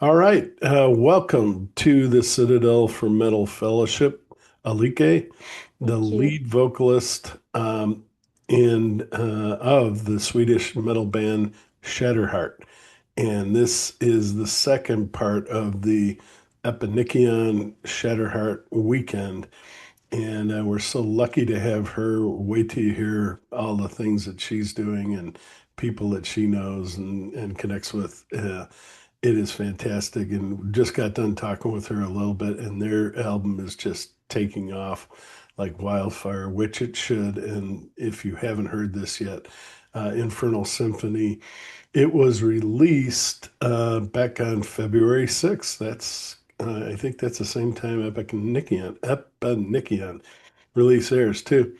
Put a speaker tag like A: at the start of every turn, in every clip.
A: All right. Welcome to the Citadel for Metal Fellowship. Alike, the
B: Thank you.
A: lead vocalist of the Swedish metal band ShatterHeart. And this is the second part of the Epinikion ShatterHeart weekend. And we're so lucky to have her. Wait till you hear all the things that she's doing and people that she knows and connects with. It is fantastic. And just got done talking with her a little bit, and their album is just taking off like wildfire, which it should. And if you haven't heard this yet, Infernal Symphony, it was released back on February 6th. I think that's the same time Epinikion released theirs too.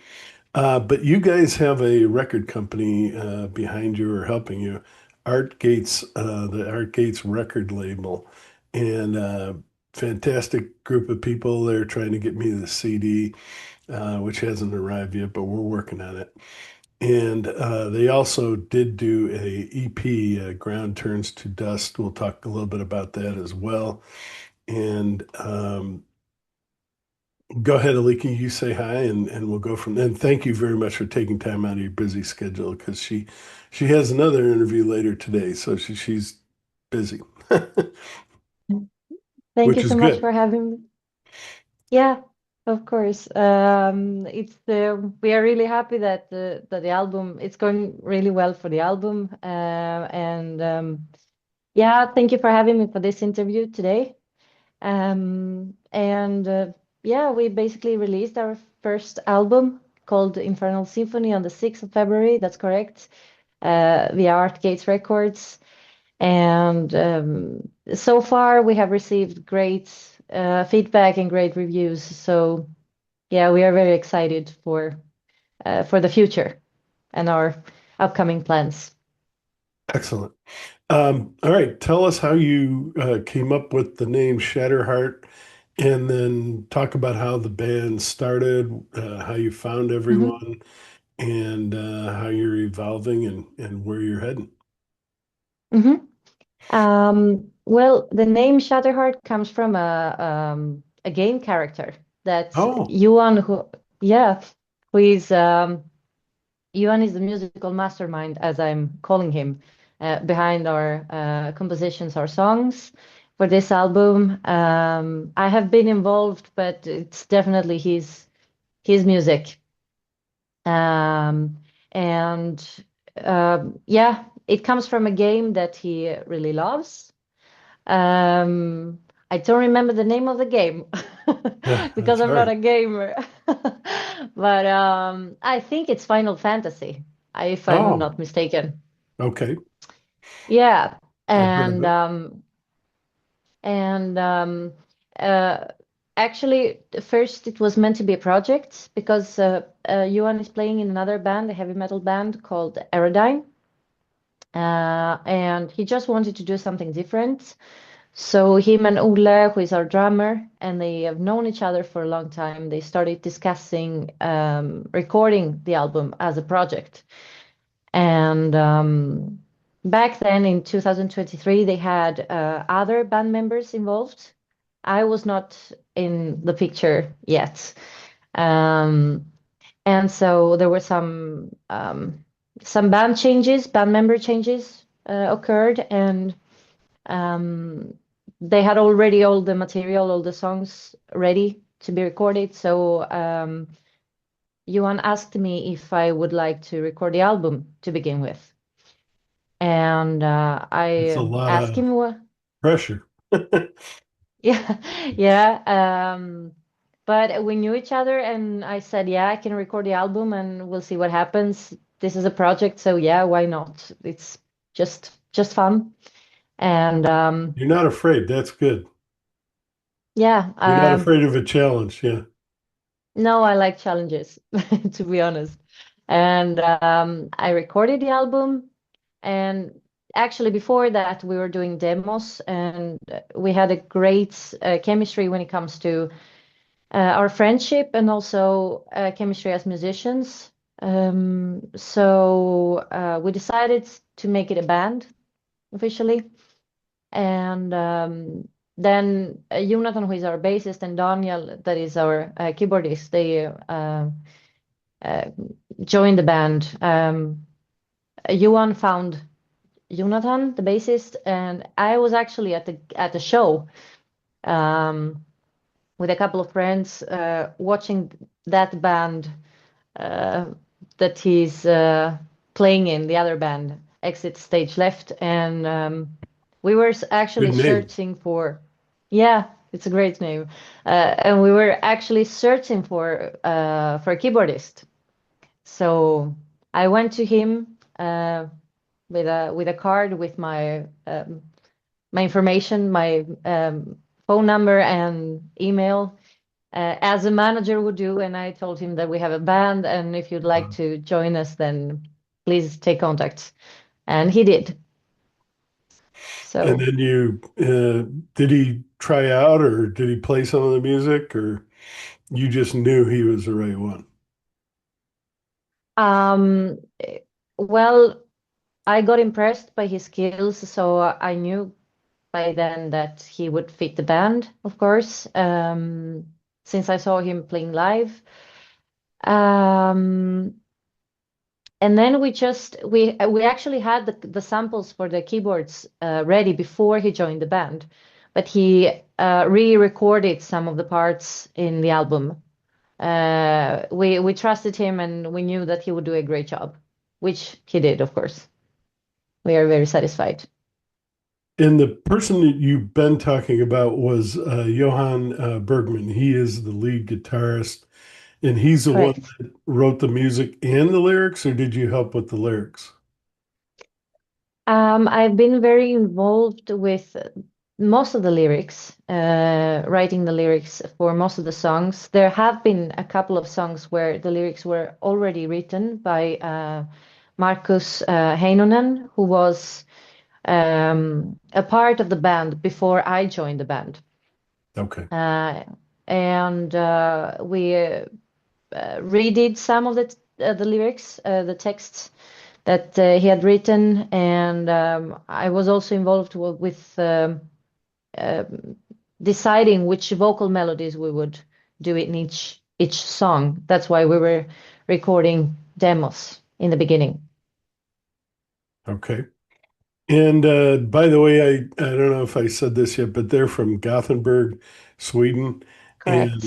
A: But you guys have a record company behind you or helping you, the Art Gates record label, and fantastic group of people. They're trying to get me the CD, which hasn't arrived yet, but we're working on it. And they also did do a EP, Ground Turns to Dust. We'll talk a little bit about that as well. And go ahead, Aliki, you say hi and we'll go from there. And thank you very much for taking time out of your busy schedule because she has another interview later today, so she's busy,
B: Thank you
A: which is
B: so much
A: good.
B: for having me. Yeah, of course. We are really happy that the album it's going really well for the album. And Yeah, thank you for having me for this interview today. And Yeah, we basically released our first album called Infernal Symphony on the 6th of February. That's correct. Via Art Gates Records. And So far, we have received great feedback and great reviews. So yeah, we are very excited for the future and our upcoming plans.
A: Excellent. All right, tell us how you came up with the name Shatterheart, and then talk about how the band started, how you found
B: hmm
A: everyone, and how you're evolving and where you're heading.
B: hmm well, the name ShatterHeart comes from a game character that
A: Oh,
B: Yeah, who is Yuan is the musical mastermind, as I'm calling him, behind our compositions, our songs for this album. I have been involved, but it's definitely his music. Um, and Yeah, it comes from a game that he really loves. Um, I don't remember the name of the game
A: yeah,
B: because
A: that's
B: I'm
A: all
B: not
A: right.
B: a gamer. But I think it's Final Fantasy, if I'm
A: Oh,
B: not mistaken.
A: okay.
B: Yeah,
A: I've heard of
B: and
A: it.
B: and uh, actually, first it was meant to be a project because Johan is playing in another band, a heavy metal band called Aerodyne, and he just wanted to do something different. So him and Ole, who is our drummer, and they have known each other for a long time. They started discussing recording the album as a project. And Back then in 2023, they had other band members involved. I was not in the picture yet. Um, and so there were some band member changes occurred, and um, they had already all the material, all the songs ready to be recorded. So Johan asked me if I would like to record the album to begin with. And
A: It's a
B: I
A: lot
B: asked
A: of
B: him what,
A: pressure.
B: yeah, yeah. But we knew each other, and I said, yeah, I can record the album, and we'll see what happens. This is a project, so yeah, why not? It's just fun. And
A: You're not afraid. That's good.
B: Yeah,
A: You're not afraid of a challenge. Yeah.
B: no, I like challenges, to be honest. And I recorded the album, and actually before that, we were doing demos, and we had a great chemistry when it comes to our friendship and also chemistry as musicians. So we decided to make it a band officially. And then Jonathan, who is our bassist, and Daniel, that is our keyboardist, they uh, joined the band. Johan found Jonathan, the bassist, and I was actually at the show um, with a couple of friends watching that band uh, that he's playing in, the other band, Exit Stage Left, and we were actually
A: Good name.
B: searching for, yeah, it's a great name, and we were actually searching for a keyboardist. So I went to him with a card with my information, my phone number and email, as a manager would do. And I told him that we have a band, and if you'd like
A: Uh,
B: to join us, then please take contact. And he did.
A: and
B: So
A: then did he try out or did he play some of the music or you just knew he was the right one?
B: um, well, I got impressed by his skills, so I knew by then that he would fit the band, of course, since I saw him playing live. Um, and then we actually had the samples for the keyboards ready before he joined the band, but he re-recorded some of the parts in the album. We trusted him, and we knew that he would do a great job, which he did, of course. We are very satisfied.
A: And the person that you've been talking about was Johann Bergman. He is the lead guitarist, and he's the one
B: Correct.
A: that wrote the music and the lyrics, or did you help with the lyrics?
B: I've been very involved with most of the lyrics, writing the lyrics for most of the songs. There have been a couple of songs where the lyrics were already written by Markus Heinonen, who was a part of the band before I joined the band.
A: Okay.
B: Uh, and we redid some of the lyrics, the texts that he had written, and I was also involved with deciding which vocal melodies we would do in each song. That's why we were recording demos in the beginning.
A: Okay. And by the way, I don't know if I said this yet, but they're from Gothenburg, Sweden. And
B: Correct.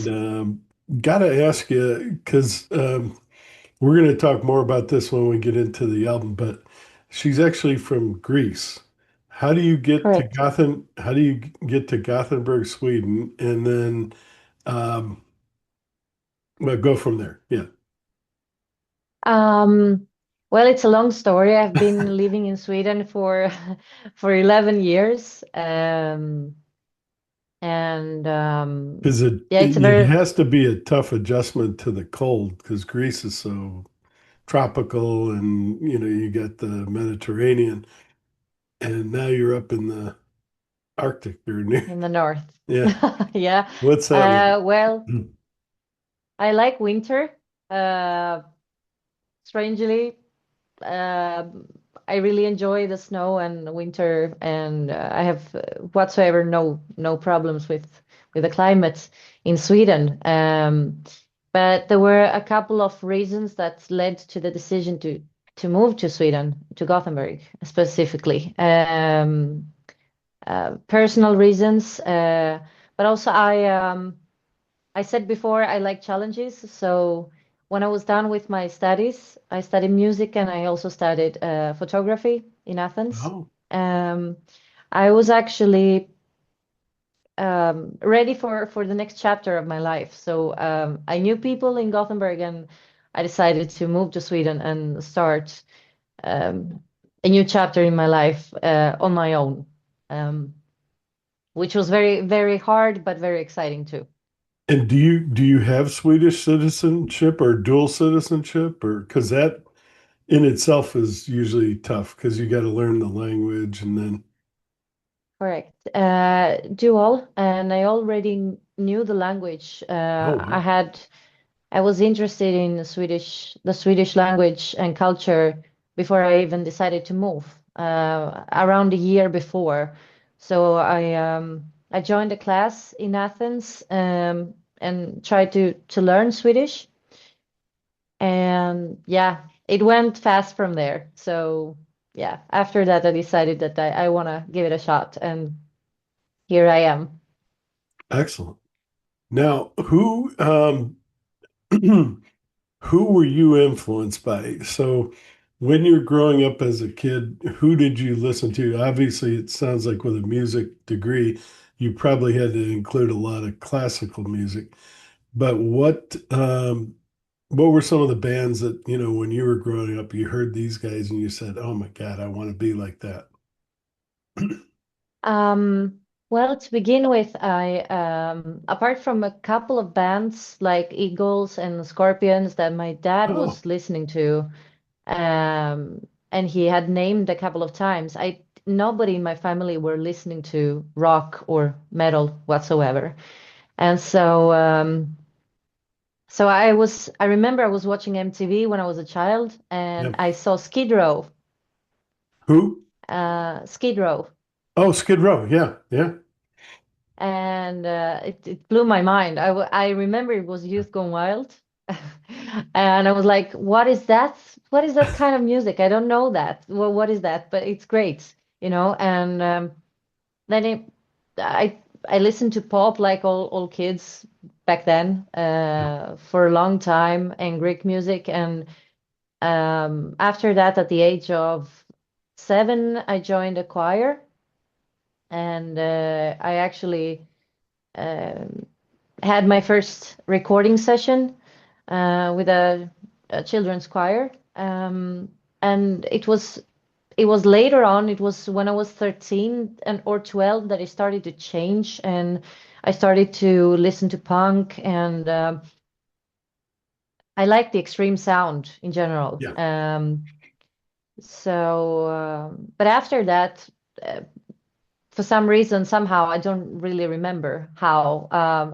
A: got to ask you, because we're going to talk more about this when we get into the album, but she's actually from Greece.
B: Correct.
A: How do you get to Gothenburg, Sweden, and then um, well, go from there? Yeah.
B: Um, well, it's a long story. I've been living in Sweden for for 11 years. And
A: Because
B: yeah, it's a
A: it
B: very
A: has to be a tough adjustment to the cold because Greece is so tropical and you got the Mediterranean and now you're up in the Arctic or near.
B: in the north.
A: Yeah.
B: Yeah.
A: What's that like?
B: Well, I like winter. Uh, Strangely, uh, I really enjoy the snow and winter, and I have whatsoever no problems with the climate in Sweden. But there were a couple of reasons that led to the decision to move to Sweden, to Gothenburg specifically. Personal reasons, but also I said before I like challenges. So when I was done with my studies, I studied music and I also studied photography in Athens.
A: Oh,
B: Um, I was actually ready for the next chapter of my life. So I knew people in Gothenburg, and I decided to move to Sweden and start um, a new chapter in my life on my own, um, which was very hard but very exciting too.
A: and do you have Swedish citizenship or dual citizenship or because that in itself is usually tough because you got to learn the language and then
B: Correct. Dual, and I already knew the language.
A: oh wow.
B: I was interested in the Swedish language and culture before I even decided to move, around a year before. So I joined a class in Athens and tried to learn Swedish. And yeah, it went fast from there. So yeah, after that, I decided that I want to give it a shot, and here I am.
A: Excellent. Now, who were you influenced by? So, when you're growing up as a kid, who did you listen to? Obviously, it sounds like with a music degree, you probably had to include a lot of classical music. But what were some of the bands that, when you were growing up, you heard these guys and you said, "Oh my God, I want to be like that."
B: Well, to begin with, I apart from a couple of bands like Eagles and Scorpions that my dad
A: Oh,
B: was listening to, and he had named a couple of times, I nobody in my family were listening to rock or metal whatsoever. And so I remember I was watching MTV when I was a child,
A: yeah.
B: and I saw Skid Row,
A: Who?
B: Skid Row.
A: Oh, Skid Row. Yeah, yeah.
B: And it blew my mind. I remember it was Youth Gone Wild, and I was like, "What is that? What is that kind of music? I don't know that. Well, what is that? But it's great, you know." And then I I listened to pop like all kids back then for a long time, and Greek music. And after that, at the age of 7, I joined a choir, and I actually. Um, had my first recording session with a children's choir, and it was later on. It was when I was 13 and or 12 that it started to change, and I started to listen to punk, and I like the extreme sound in general.
A: Yeah.
B: But after that. Uh, for some reason, somehow, I don't really remember how,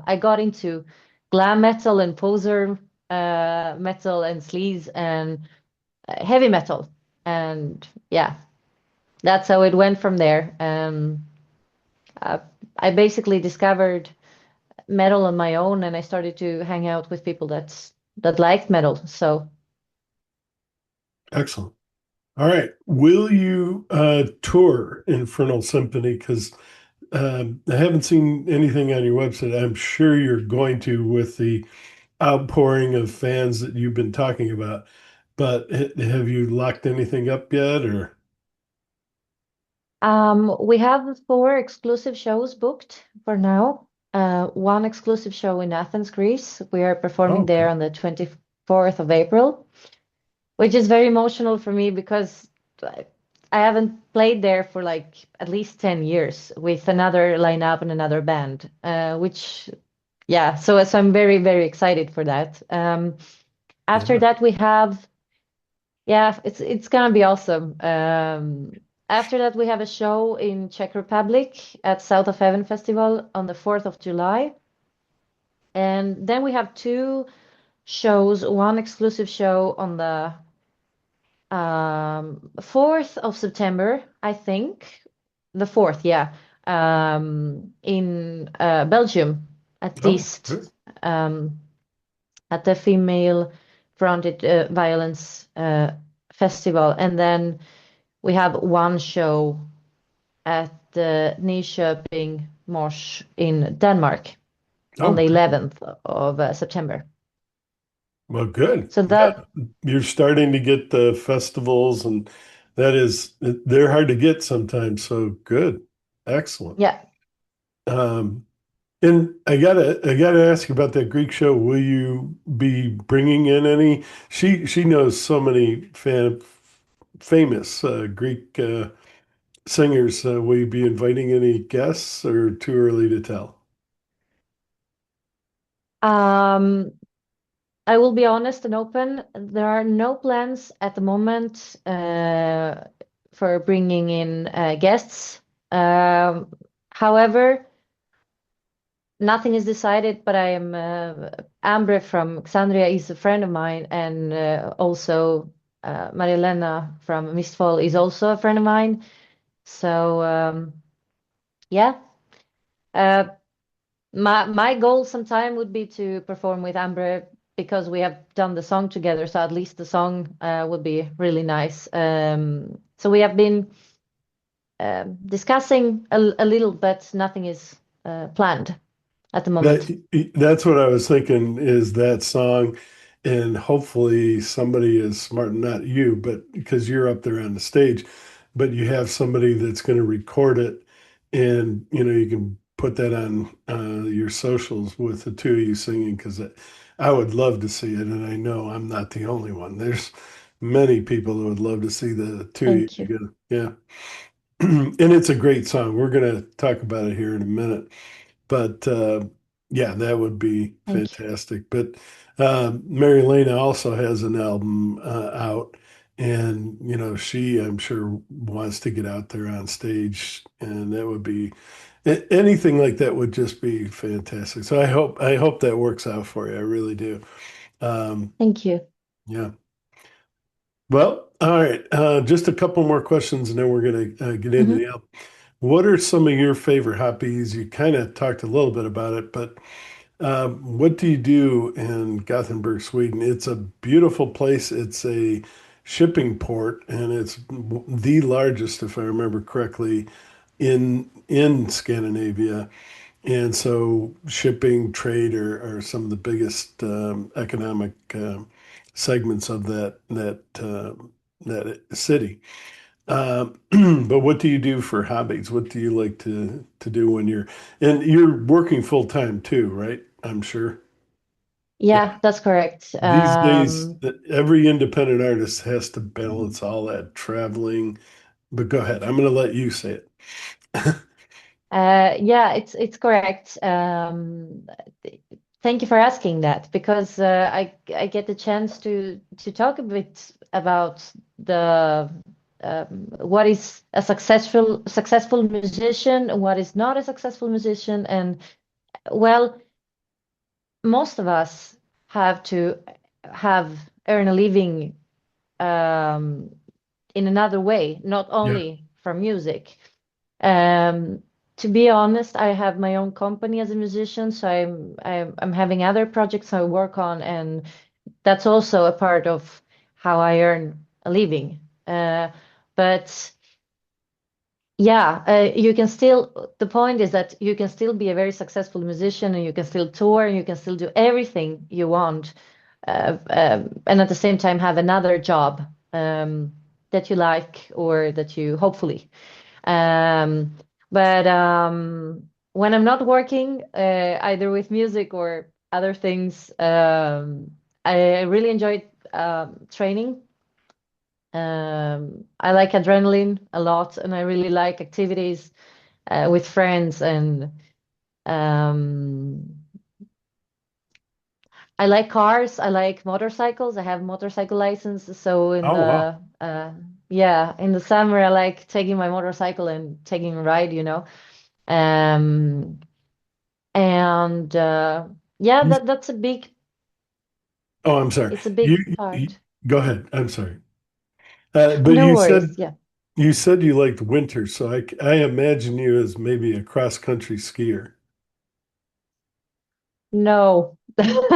B: I got into glam metal and poser metal and sleaze and heavy metal. And yeah, that's how it went from there. Uh, I basically discovered metal on my own, and I started to hang out with people that liked metal. So
A: Excellent. All right. Will you tour Infernal Symphony? Because I haven't seen anything on your website. I'm sure you're going to with the outpouring of fans that you've been talking about. But have you locked anything up yet? Or
B: we have 4 exclusive shows booked for now. One exclusive show in Athens, Greece. We are
A: oh,
B: performing there
A: okay.
B: on the 24th of April, which is very emotional for me because I I haven't played there for like at least 10 years with another lineup and another band, which, yeah, so I'm very, very excited for that. After
A: Yeah.
B: that, we have, yeah, it's gonna be awesome. After that, we have a show in Czech Republic at South of Heaven Festival on the 4th of July. And then we have 2 shows, one exclusive show on the 4th of September, I think. The 4th, yeah. In Belgium at
A: Oh,
B: Diest,
A: good.
B: um, at the Female Fronted Violence Festival. And then we have one show at the Nyköping Mosh in Denmark on
A: Oh,
B: the
A: good.
B: 11th of September.
A: Well, good.
B: So
A: Yeah.
B: that,
A: You're starting to get the festivals, and they're hard to get sometimes. So good. Excellent.
B: yeah.
A: Um, And I gotta ask about that Greek show. Will you be bringing in any? She knows so many famous Greek singers. Will you be inviting any guests, or too early to tell?
B: Um, I will be honest and open. There are no plans at the moment for bringing in guests. Um, However, nothing is decided, but I am Ambre from Xandria is a friend of mine, and also Marilena from Mistfall is also a friend of mine. So Yeah. Uh, my goal sometime would be to perform with Amber because we have done the song together. So at least the song would be really nice. So we have been discussing a little, but nothing is planned at the moment.
A: That's what I was thinking is that song, and hopefully somebody is smart, not you, but because you're up there on the stage, but you have somebody that's going to record it, and you can put that on your socials with the two of you singing because I would love to see it, and I know I'm not the only one. There's many people who would love to see the two of you
B: Thank you.
A: together. Yeah, and it's a great song. We're going to talk about it here in a minute. But yeah, that would be
B: Thank you.
A: fantastic. But Mary Lena also has an album out, and she, I'm sure, wants to get out there on stage, and that would be anything like that would just be fantastic. So I hope that works out for you. I really do. Um,
B: Thank you.
A: yeah. Well, all right. Just a couple more questions, and then we're gonna get into the
B: Hmm.
A: album. What are some of your favorite hobbies? You kind of talked a little bit about it, but what do you do in Gothenburg, Sweden? It's a beautiful place. It's a shipping port, and it's the largest, if I remember correctly, in Scandinavia. And so, shipping, trade are some of the biggest economic segments of that city. But what do you do for hobbies? What do you like to do when you're working full time too, right? I'm sure. Yeah.
B: Yeah, that's correct.
A: These days, every independent artist has to balance all that traveling. But go ahead. I'm going to let you say it.
B: Yeah, it's correct. Thank you for asking that because I get the chance to talk a bit about the what is a successful musician, what is not a successful musician, and well, most of us have to have earn a living um, in another way, not
A: Yeah.
B: only from music. Um, to be honest, I have my own company as a musician, so I'm having other projects I work on, and that's also a part of how I earn a living. But yeah, you can still, the point is that you can still be a very successful musician and you can still tour and you can still do everything you want, and at the same time have another job that you like or that you hopefully. Um, but when I'm not working, either with music or other things, I really enjoy training. I like adrenaline a lot, and I really like activities with friends. And um, I like cars. I like motorcycles. I have motorcycle license. So in
A: Oh, wow.
B: the yeah, in the summer, I like taking my motorcycle and taking a ride. Um, and yeah,
A: You,
B: that's a big.
A: oh, I'm sorry.
B: It's a
A: You,
B: big
A: you
B: part.
A: go ahead. I'm sorry. But
B: No
A: you
B: worries.
A: said
B: Yeah.
A: you said you liked winter, so I imagine you as maybe a cross country skier.
B: No.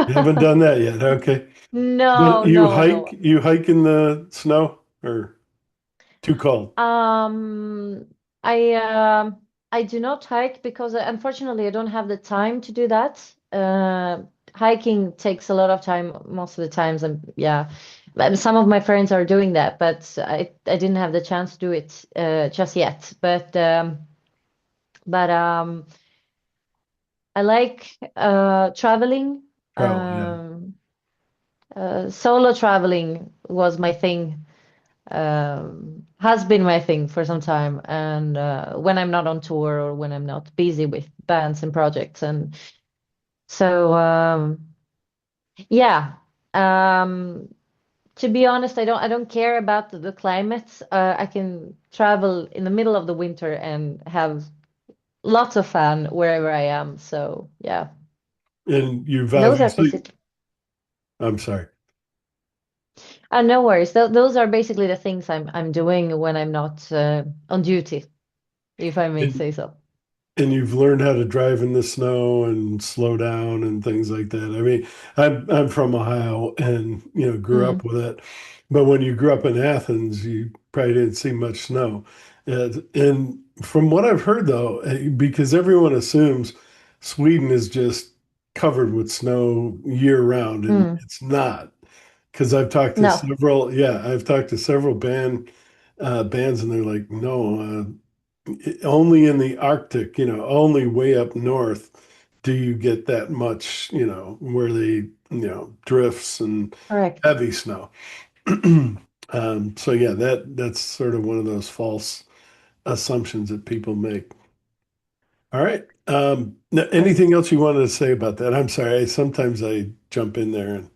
A: You haven't done that yet. Okay. But
B: No,
A: you
B: no,
A: hike
B: no.
A: you hike in the snow or too cold?
B: Um, I do not hike because unfortunately I don't have the time to do that. Hiking takes a lot of time most of the times, and yeah, some of my friends are doing that, but I didn't have the chance to do it just yet. But I like traveling.
A: Oh, yeah.
B: Um, Solo traveling was my thing, has been my thing for some time. And when I'm not on tour or when I'm not busy with bands and projects. And so, yeah, um, to be honest, I don't care about the climate. I can travel in the middle of the winter and have lots of fun wherever I am. So, yeah,
A: And you've
B: those are
A: obviously,
B: basically,
A: I'm sorry.
B: no worries. Those are basically the things I'm doing when I'm not on duty, if I may
A: And
B: say so.
A: and you've learned how to drive in the snow and slow down and things like that. I mean, I'm from Ohio and grew
B: Mm,
A: up with it, but when you grew up in Athens, you probably didn't see much snow. And from what I've heard though, because everyone assumes Sweden is just covered with snow year round, and
B: mm.
A: it's not. Because
B: No,
A: I've talked to several bands, and they're like, no, only in the Arctic, only way up north do you get that much, where drifts and
B: correct.
A: heavy snow. So yeah, that's sort of one of those false assumptions that people make. All right.
B: Yes.
A: Anything else you wanted to say about that? I'm sorry. Sometimes I jump in there and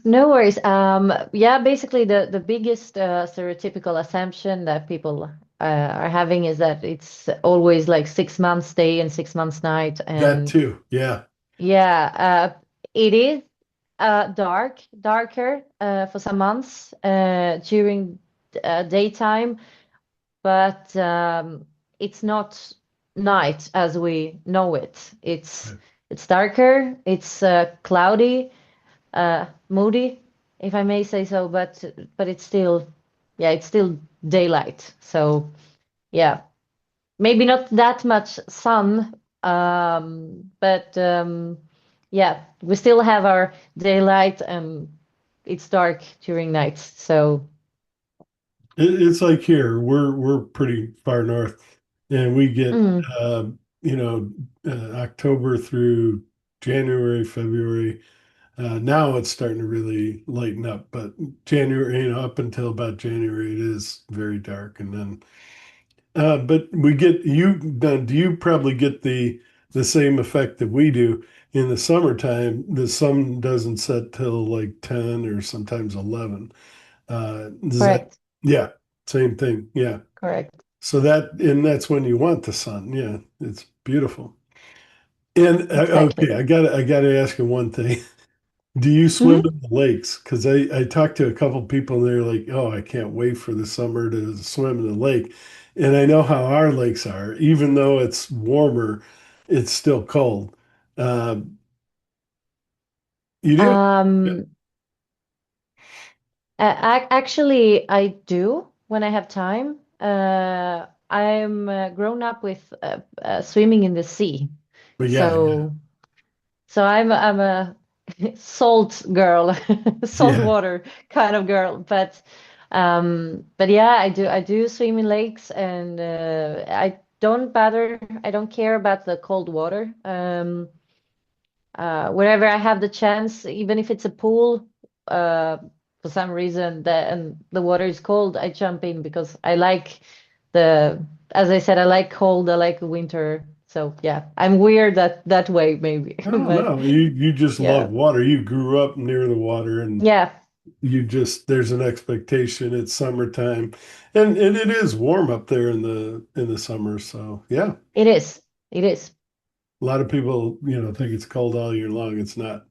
B: No worries. Yeah, basically the biggest stereotypical assumption that people are having is that it's always like 6 months day and 6 months night,
A: that
B: and
A: too. Yeah.
B: yeah, it is darker for some months during daytime, but it's not night as we know it. It's darker, it's cloudy, moody, if I may say so, but it's still, yeah, it's still daylight. So yeah, maybe not that much sun, but yeah, we still have our daylight and it's dark during nights. So
A: It's like here, we're pretty far north, and we get
B: mm,
A: uh, you know October through January, February. Now it's starting to really lighten up, but January, up until about January, it is very dark, and then but we get you. Do you probably get the same effect that we do in the summertime? The sun doesn't set till like 10 or sometimes 11. Does that?
B: correct,
A: Yeah, same thing. Yeah.
B: correct,
A: So that's when you want the sun. Yeah, it's beautiful. And
B: exactly.
A: okay, I gotta ask you one thing. Do you swim
B: Mhm.
A: in the lakes? Because I talked to a couple people and they're like, "Oh, I can't wait for the summer to swim in the lake." And I know how our lakes are. Even though it's warmer, it's still cold. Uh, you do? Yeah.
B: Um, Actually, I do when I have time. I'm grown up with swimming in the sea,
A: But yeah, yeah,
B: so I'm a salt girl, salt
A: yeah.
B: water kind of girl. But yeah, I do swim in lakes, and I don't bother. I don't care about the cold water. Wherever I have the chance, even if it's a pool, uh, for some reason and the water is cold, I jump in because I like as I said, I like cold, I like winter. So yeah, I'm weird that way maybe,
A: Oh
B: but
A: no, you just love
B: yeah,
A: water. You grew up near the water, and
B: yeah,
A: there's an expectation. It's summertime, and it is warm up there in the summer. So yeah,
B: it is, it is.
A: a lot of people think it's cold all year long. It's not.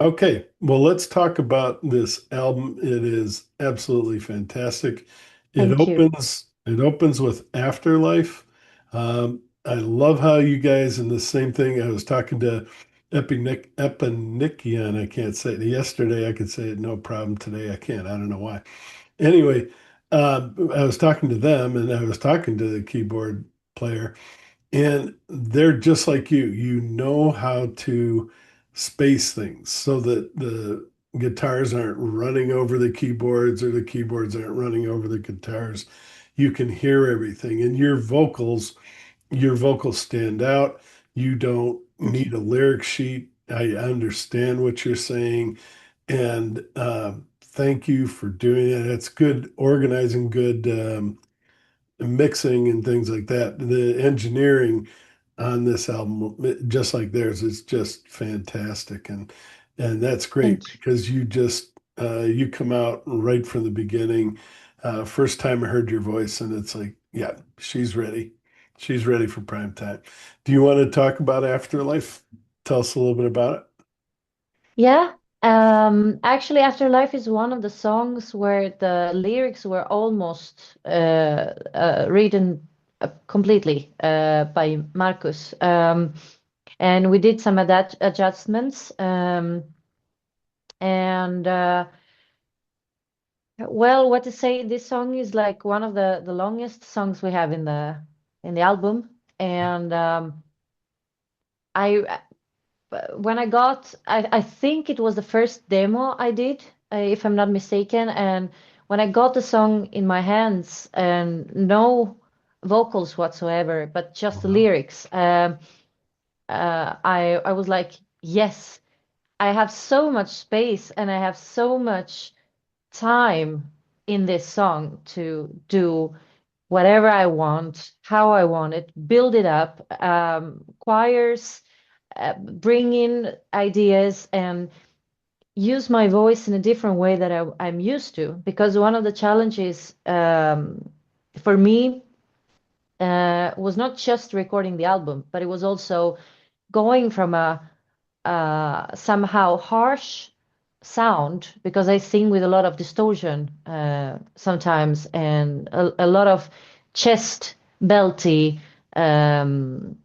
A: Okay, well, let's talk about this album. It is absolutely fantastic.
B: Thank you.
A: It opens with Afterlife. I love how you guys, and the same thing. I was talking to Epinikian. I can't say it. Yesterday I could say it no problem. Today I can't. I don't know why. Anyway, I was talking to them, and I was talking to the keyboard player, and they're just like you. You know how to space things so that the guitars aren't running over the keyboards or the keyboards aren't running over the guitars. You can hear everything, and your vocals stand out. You don't
B: Thank
A: need
B: you.
A: a lyric sheet. I understand what you're saying, and thank you for doing it. It's good organizing, good mixing and things like that. The engineering on this album, just like theirs, is just fantastic, and that's great
B: Thank you.
A: because you come out right from the beginning. First time I heard your voice, and it's like, yeah, she's ready. She's ready for prime time. Do you want to talk about Afterlife? Tell us a little bit about it.
B: Yeah. Actually, Afterlife is one of the songs where the lyrics were almost written completely by Marcus. And we did some adjustments. And well, what to say? This song is like one of the longest songs we have in the album. And I when I got, I think it was the first demo I did, if I'm not mistaken. And when I got the song in my hands and no vocals whatsoever, but just the
A: Wow.
B: lyrics, I was like, yes, I have so much space and I have so much time in this song to do whatever I want, how I want it, build it up, choirs, bring in ideas and use my voice in a different way that I'm used to. Because one of the challenges for me was not just recording the album, but it was also going from a somehow harsh sound, because I sing with a lot of distortion sometimes, and a lot of chest belty um,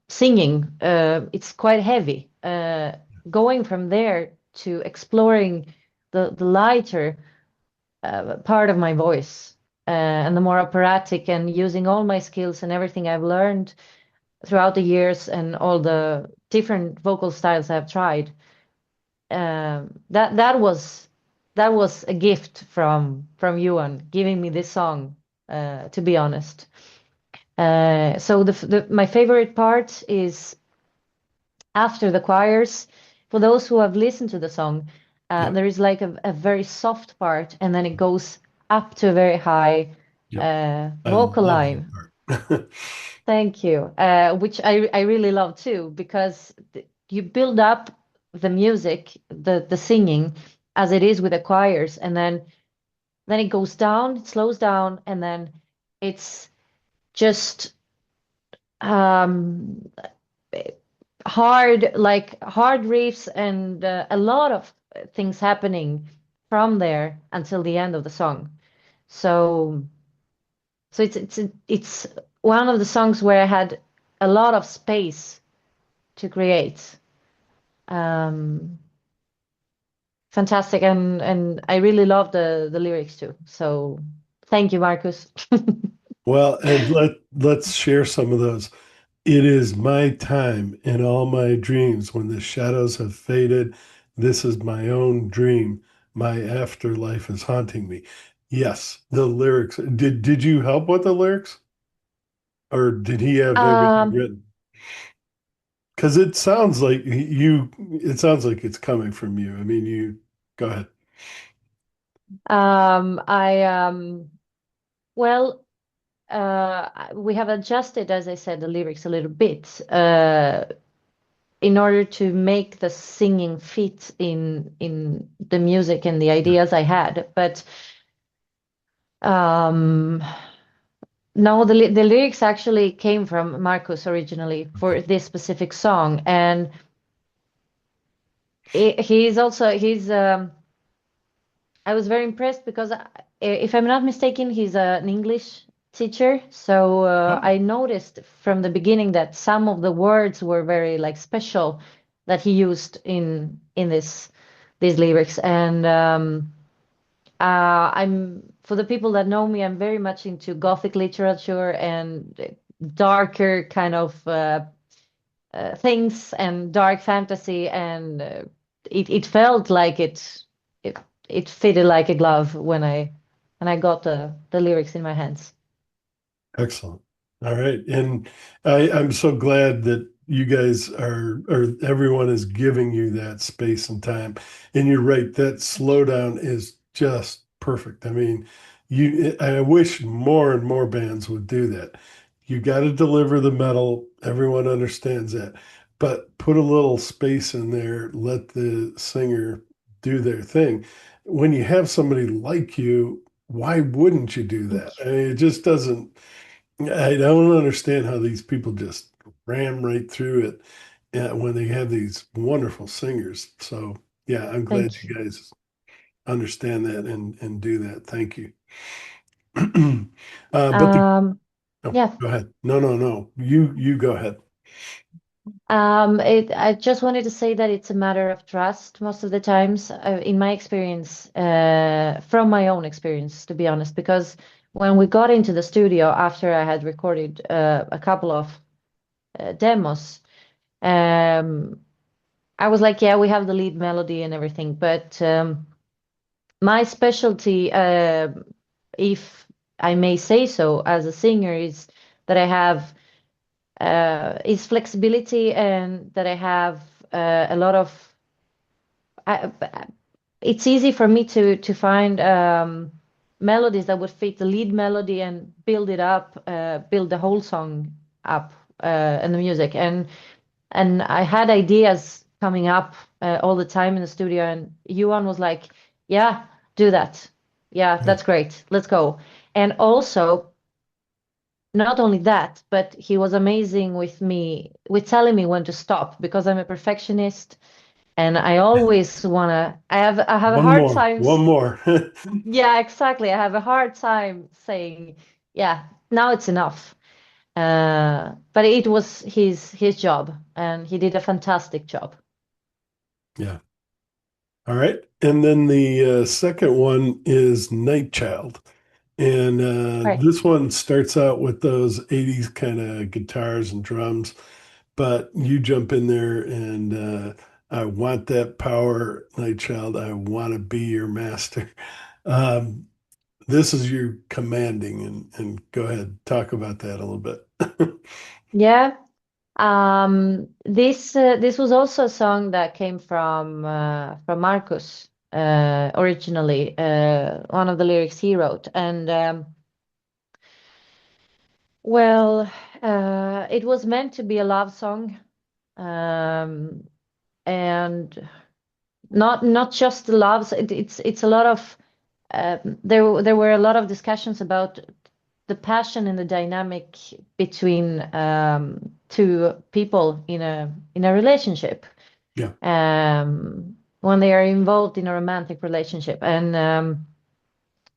B: singing. It's quite heavy. Going from there to exploring the lighter part of my voice, and the more operatic, and using all my skills and everything I've learned throughout the years and all the different vocal styles I've tried. That was a gift from Yuan giving me this song, to be honest. So my favorite part is after the choirs. For those who have listened to the song,
A: Yep.
B: there is like a very soft part, and then it goes up to a very high
A: Yep. I
B: vocal
A: love
B: line.
A: that part.
B: Thank you. Which I really love too, because you build up the music, the singing, as it is with the choirs, and then it goes down, it slows down, and then it's just um, hard riffs and a lot of things happening from there until the end of the song. So it's one of the songs where I had a lot of space to create. Um, Fantastic, and I really love the lyrics too. So thank you, Marcus.
A: Well, and let's share some of those. It is my time in all my dreams when the shadows have faded. This is my own dream. My afterlife is haunting me. Yes, the lyrics. Did you help with the lyrics, or did he have everything
B: Um,
A: written? Because it sounds like you. It sounds like it's coming from you. I mean, you go ahead.
B: I well, we have adjusted, as I said, the lyrics a little bit in order to make the singing fit in the music and the
A: Yeah.
B: ideas I had. But um, no, the lyrics actually came from Marcus originally
A: Okay.
B: for this specific song, and he's I was very impressed because if I'm not mistaken, he's an English teacher. So
A: Oh,
B: I noticed from the beginning that some of the words were very like special that he used in these lyrics. And I'm for the people that know me, I'm very much into Gothic literature and darker kind of things and dark fantasy, and it felt like it it fitted like a glove when I got the lyrics in my hands.
A: excellent. All right. And I'm so glad that you guys are, or everyone is giving you that space and time. And you're right, that slowdown is just perfect. I mean, I wish more and more bands would do that. You got to deliver the metal. Everyone understands that. But put a little space in there, let the singer do their thing. When you have somebody like you, why wouldn't you do
B: Thank
A: that? I mean, it just doesn't. I don't understand how these people just ram right through it when they have these wonderful singers. So yeah, I'm glad
B: thank
A: you
B: you.
A: guys understand that and do that. Thank you. But the
B: Um,
A: Oh,
B: Yeah.
A: go ahead. No, no, no. You go ahead.
B: I just wanted to say that it's a matter of trust most of the times, in my experience, from my own experience, to be honest, because when we got into the studio after I had recorded a couple of demos, um, I was like, yeah, we have the lead melody and everything, but my specialty, if I may say so, as a singer, is that I have is flexibility and that I have a lot of. I, it's easy for me to find melodies that would fit the lead melody and build it up, build the whole song up, and the music. And I had ideas coming up all the time in the studio, and Yuan was like, "Yeah, do that. Yeah,
A: Yeah.
B: that's great. Let's go." And also, not only that, but he was amazing with me, with telling me when to stop because I'm a perfectionist and I always wanna. I have a
A: One
B: hard
A: more.
B: time.
A: One more.
B: Yeah, exactly. I have a hard time saying, "Yeah, now it's enough." But it was his job, and he did a fantastic job.
A: Yeah. All right. And then the second one is Night Child. And
B: Right.
A: this one starts out with those 80s kind of guitars and drums, but you jump in there and I want that power, Night Child. I want to be your master. Um, this is you commanding, and go ahead, talk about that a little bit.
B: Yeah. This was also a song that came from Marcus originally, one of the lyrics he wrote, and well, it was meant to be a love song, um, and not just the loves. It's a lot of there were a lot of discussions about the passion and the dynamic between two people in a relationship,
A: Yeah,
B: when they are involved in a romantic relationship, and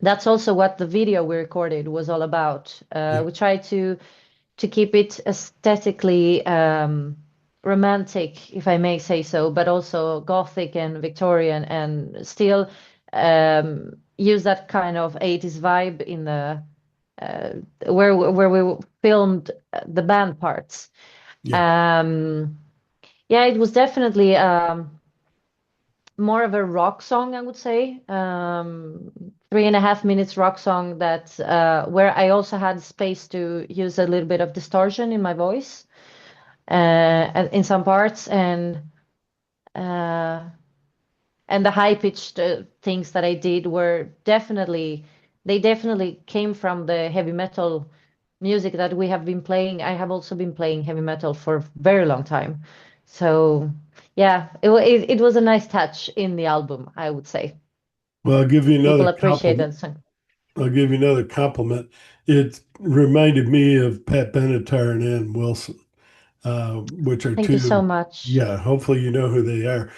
B: that's also what the video we recorded was all about.
A: yeah,
B: We tried to keep it aesthetically romantic, if I may say so, but also Gothic and Victorian, and still use that kind of 80s vibe in the uh, where we filmed the band parts.
A: yeah.
B: Um, yeah, it was definitely more of a rock song, I would say. 3.5 minutes rock song that where I also had space to use a little bit of distortion in my voice in some parts, uh, and the high pitched things that I did were definitely they definitely came from the heavy metal music that we have been playing. I have also been playing heavy metal for a very long time, so yeah, it was a nice touch in the album, I would say.
A: Well, I'll give you
B: People
A: another
B: appreciate
A: compliment.
B: that song.
A: I'll give you another compliment. It reminded me of Pat Benatar and Ann Wilson, which are
B: Thank you so
A: two,
B: much.
A: yeah, hopefully you know who they are.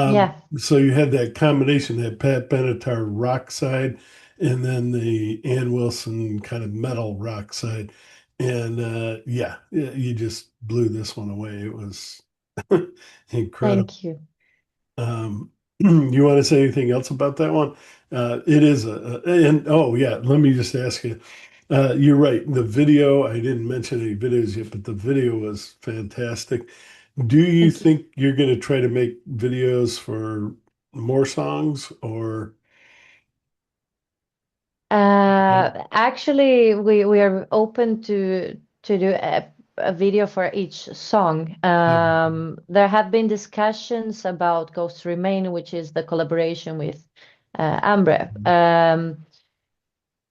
B: Yeah,
A: So you had that combination, that Pat Benatar rock side, and then the Ann Wilson kind of metal rock side. And yeah, you just blew this one away. It was incredible.
B: thank you.
A: You want to say anything else about that one? It is and oh yeah, let me just ask you. You're right. The video, I didn't mention any videos yet, but the video was fantastic. Do you
B: Thank you.
A: think you're going to try to make videos for more songs or?
B: Actually, we are open to do a video for each song. There have been discussions about Ghost Remain, which is the collaboration with Ambre.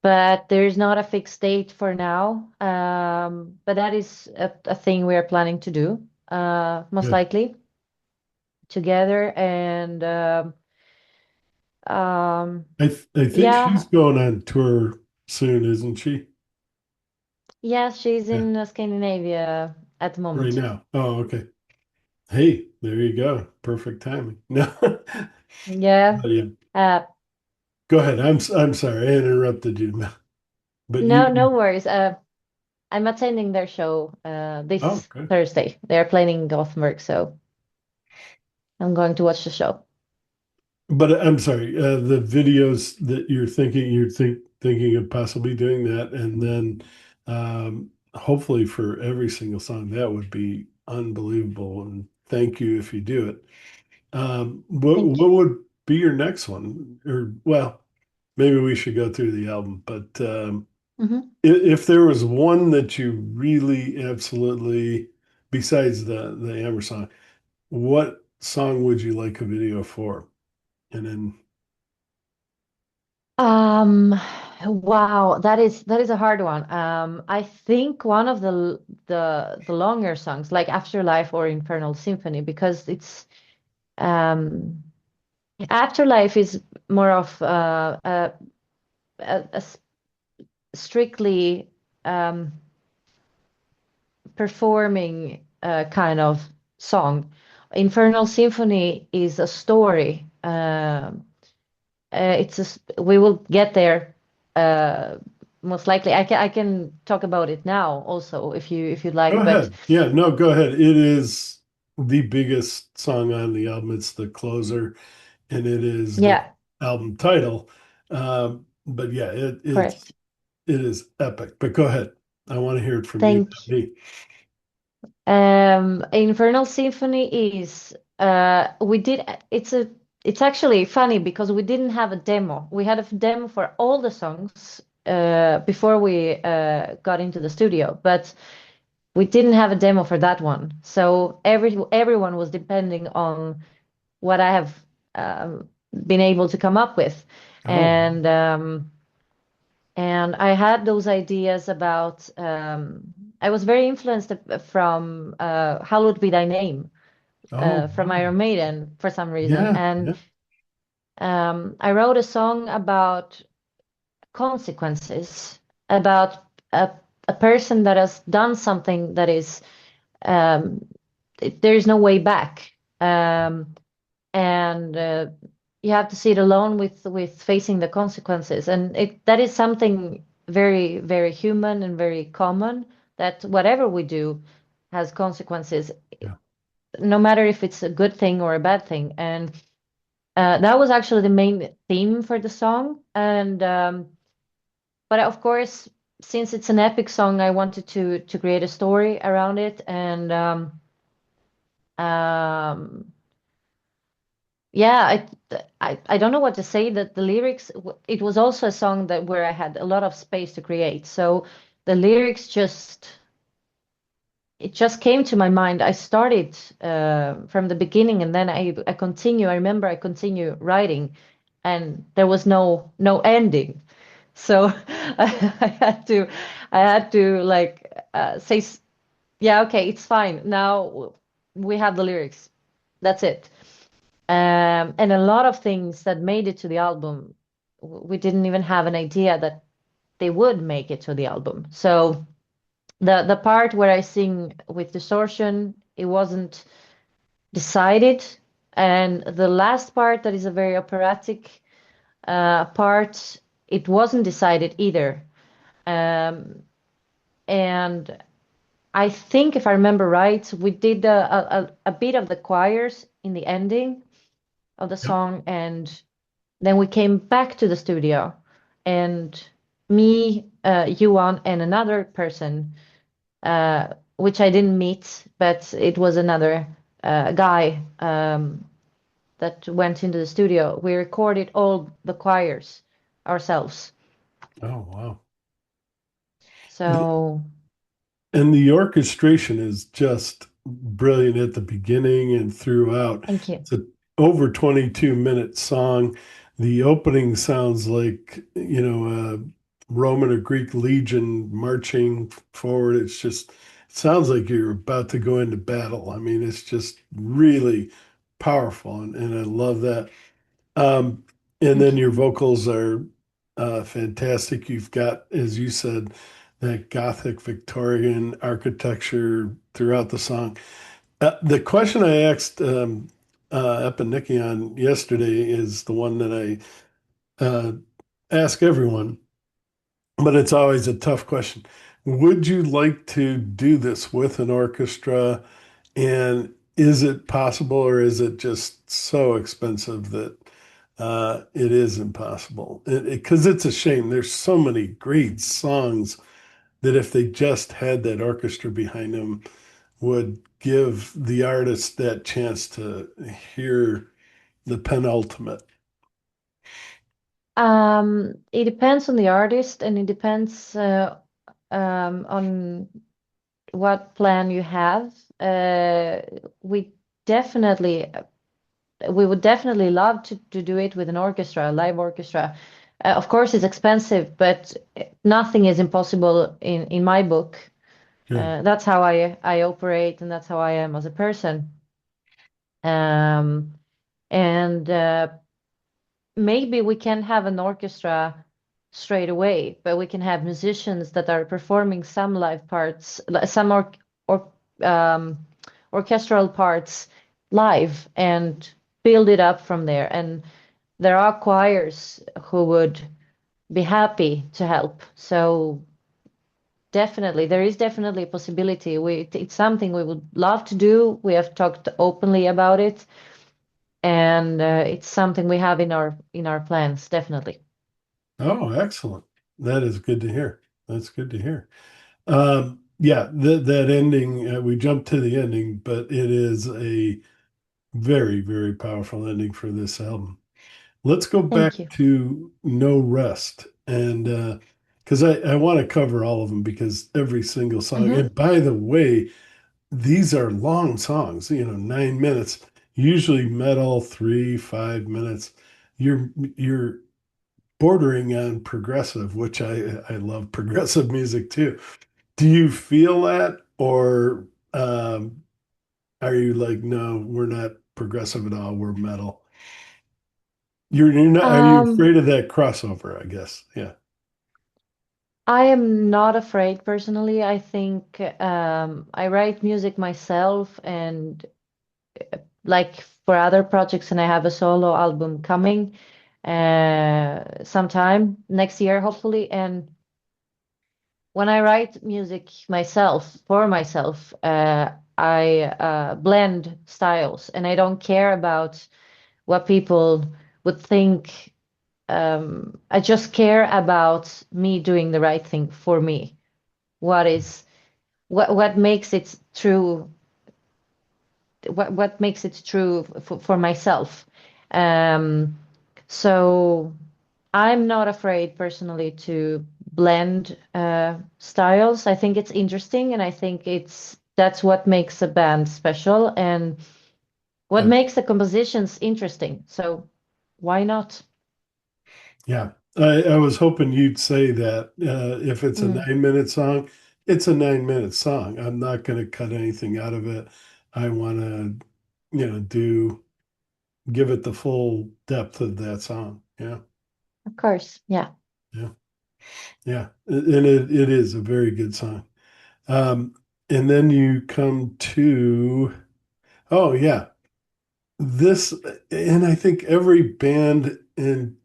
B: But there is not a fixed date for now. But that is a thing we are planning to do, most
A: Good.
B: likely together. And um,
A: I think she's
B: yeah,
A: going on tour soon, isn't she?
B: yeah, she's
A: Yeah,
B: in Scandinavia at the
A: right
B: moment.
A: now. Oh, okay. Hey, there you go. Perfect timing. No,
B: Yeah.
A: but yeah.
B: Uh,
A: Go ahead. I'm sorry I interrupted you, but
B: no, no worries. I'm attending their show
A: Oh,
B: this
A: good.
B: Thursday. They're playing in Gothenburg, so I'm going to watch the show.
A: But I'm sorry, the videos that you're thinking of possibly doing that, and then hopefully for every single song, that would be unbelievable. And thank you if you do it. What
B: Thank
A: what
B: you.
A: would be your next one? Or well, maybe we should go through the album. But
B: Hmm.
A: if there was one that you really absolutely, besides the Amber song, what song would you like a video for? And then
B: Um, wow, that is a hard one. I think one of the longer songs, like Afterlife or Infernal Symphony, because it's um Afterlife is more of a strictly performing kind of song. Infernal Symphony is a story. We will get there uh, most likely. I can talk about it now also if you'd
A: go
B: like. But
A: ahead. Yeah, no, go ahead. It is the biggest song on the album. It's the closer, and it is the
B: yeah,
A: album title. But yeah,
B: correct.
A: it is epic. But go ahead. I want to hear it from you,
B: Thank
A: not me.
B: Infernal Symphony is we did it's actually funny because we didn't have a demo. We had a demo for all the songs before we got into the studio, but we didn't have a demo for that one. So everyone was depending on what I have been able to come up with.
A: Oh,
B: And and I had those ideas about I was very influenced from Hallowed Be Thy Name
A: oh,
B: from
A: wow.
B: Iron Maiden for some reason.
A: Yeah,
B: And
A: yeah.
B: I wrote a song about consequences, about a person that has done something that is um, there is no way back. And you have to see it alone with facing the consequences. And that is something very, very human and very common, that whatever we do has consequences,
A: Yeah.
B: no matter if it's a good thing or a bad thing. And that was actually the main theme for the song. And but of course, since it's an epic song, I wanted to create a story around it. And um, yeah, I don't know what to say. That the lyrics, it was also a song that where I had a lot of space to create. So the lyrics just it just came to my mind. I started from the beginning, and then I continue. I remember I continue writing, and there was no ending. So I had to like say, yeah, okay, it's fine. Now we have the lyrics. That's it. And a lot of things that made it to the album, we didn't even have an idea that they would make it to the album. So the part where I sing with distortion, it wasn't decided. And the last part, that is a very operatic part, it wasn't decided either. Um, and I think if I remember right, we did a bit of the choirs in the ending of the
A: Yep.
B: song, and then we came back to the studio, and me, Johan, and another person, which I didn't meet, but it was another guy that went into the studio. We recorded all the choirs ourselves.
A: Oh, wow.
B: So
A: And the orchestration is just brilliant at the beginning and throughout.
B: thank you.
A: It's a over 22-minute song. The opening sounds like, a Roman or Greek legion marching forward. It sounds like you're about to go into battle. I mean, it's just really powerful, and I love that. Um, and
B: Thank
A: then
B: you.
A: your vocals are fantastic. You've got, as you said, that Gothic Victorian architecture throughout the song. The question I asked Epinikion yesterday is the one that I ask everyone, but it's always a tough question. would you like to do this with an orchestra? And is it possible, or is it just so expensive that it is impossible? Because it's a shame. There's so many great songs that if they just had that orchestra behind them, would give the artist that chance to hear the penultimate.
B: It depends on the artist, and it depends on what plan you have. We definitely, we would definitely love to do it with an orchestra, a live orchestra. Of course, it's expensive, but nothing is impossible in my book.
A: Good.
B: That's how I operate, and that's how I am as a person. Um, and maybe we can have an orchestra straight away, but we can have musicians that are performing some live parts, some or orchestral parts live, and build it up from there. And there are choirs who would be happy to help. So definitely, there is definitely a possibility. It's something we would love to do. We have talked openly about it, and it's something we have in our plans, definitely.
A: Oh, excellent. That is good to hear. That's good to hear. Yeah, that ending, we jumped to the ending, but it is a very, very powerful ending for this album. Let's go back
B: Thank you.
A: to No Rest. And because I want to cover all of them because every single song,
B: Hmm.
A: and by the way, these are long songs, 9 minutes, usually metal, 3, 5 minutes. You're bordering on progressive, which I love progressive music too. Do you feel that, or are you like, no, we're not progressive at all, we're metal? You're not, are you
B: Um,
A: afraid of that crossover, I guess? Yeah.
B: I am not afraid personally. I think I write music myself, and like for other projects, and I have a solo album coming sometime next year, hopefully. And when I write music myself for myself, I blend styles, and I don't care about what people would think. I just care about me doing the right thing for me. What is what makes it true? What makes it true for myself? Um, so I'm not afraid personally to blend styles. I think it's interesting, and I think that's what makes a band special, and what
A: Uh,
B: makes the compositions interesting. So why not?
A: yeah. I was hoping you'd say that if it's a
B: Mm,
A: 9 minute song, it's a 9 minute song. I'm not going to cut anything out of it. I want to, give it the full depth of that song. Yeah.
B: of course, yeah.
A: Yeah. Yeah. And it is a very good song. Um, and then you come to, oh, yeah, this, and I think every band, and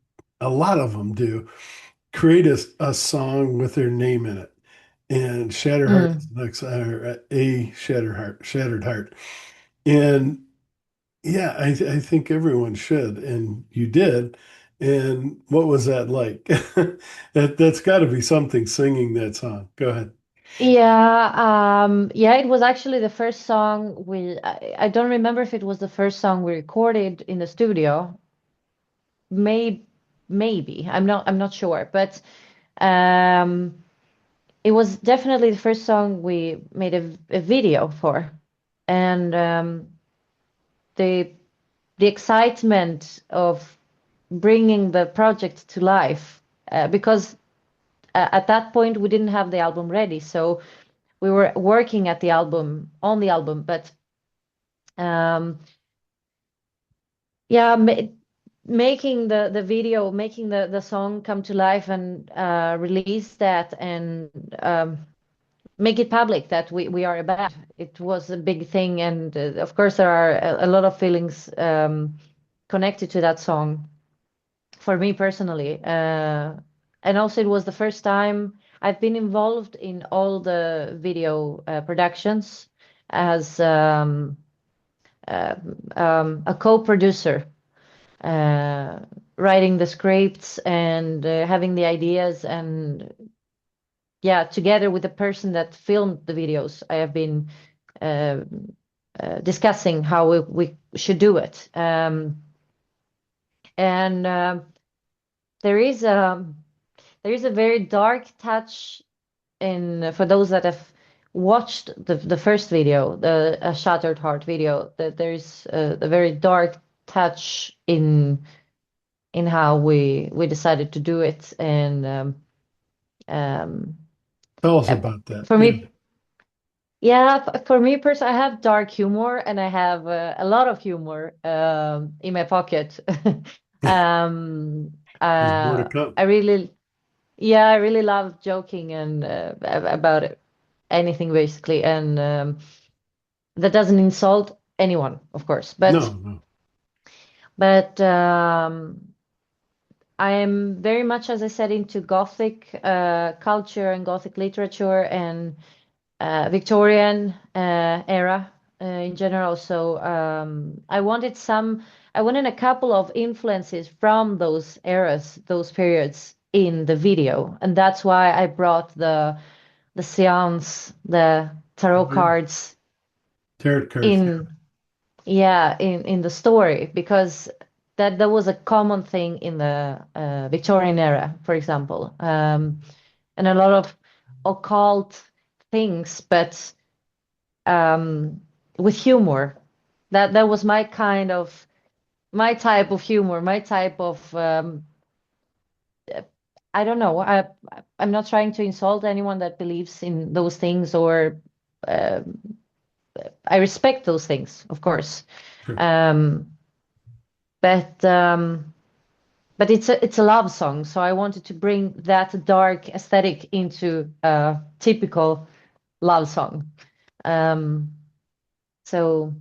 A: a lot of them do, create a song with their name in it. And Shatterheart is
B: Mm.
A: next, a Shattered Heart. And yeah, I think everyone should, and you did. And what was that like? That's got to be something singing that song. Go ahead.
B: Yeah, it was actually the first song I don't remember if it was the first song we recorded in the studio. Maybe, maybe. I'm not sure, but um it was definitely the first song we made a video for. And the the excitement of bringing the project to life, because at that point we didn't have the album ready, so we were working at the album on the album, but um yeah, making the video, making the song come to life, and release that, and make it public that we are a band. It was a big thing, and of course there are a lot of feelings connected to that song for me personally. And also it was the first time. I've been involved in all the video productions as uh, a co-producer, uh, writing the scripts and having the ideas, and yeah, together with the person that filmed the videos, I have been uh, discussing how we should do it. And there is a there is a very dark touch in, for those that have watched the first video, the Shattered Heart video, that there's a very dark touch in how we decided to do it. And um,
A: Tell us
B: uh,
A: about that.
B: for
A: Yeah.
B: me, yeah, for me personally, I have dark humor and I have a lot of humor in my pocket. um,
A: There's more to come.
B: I really, yeah, I really love joking and about anything basically, and that doesn't insult anyone, of course.
A: No, no.
B: But I am very much, as I said, into Gothic culture and Gothic literature and Victorian era in general. So I wanted a couple of influences from those eras, those periods in the video, and that's why I brought the seance, the tarot cards
A: Tarot cards.
B: in, yeah, in the story, because that was a common thing in the Victorian era, for example, and a lot of occult things, but with humor. That was my kind of, my type of humor, my type of I don't know. I'm not trying to insult anyone that believes in those things, or uh, I respect those things, of course.
A: Sure.
B: Um, but it's a love song, so I wanted to bring that dark aesthetic into a typical love song. Um, so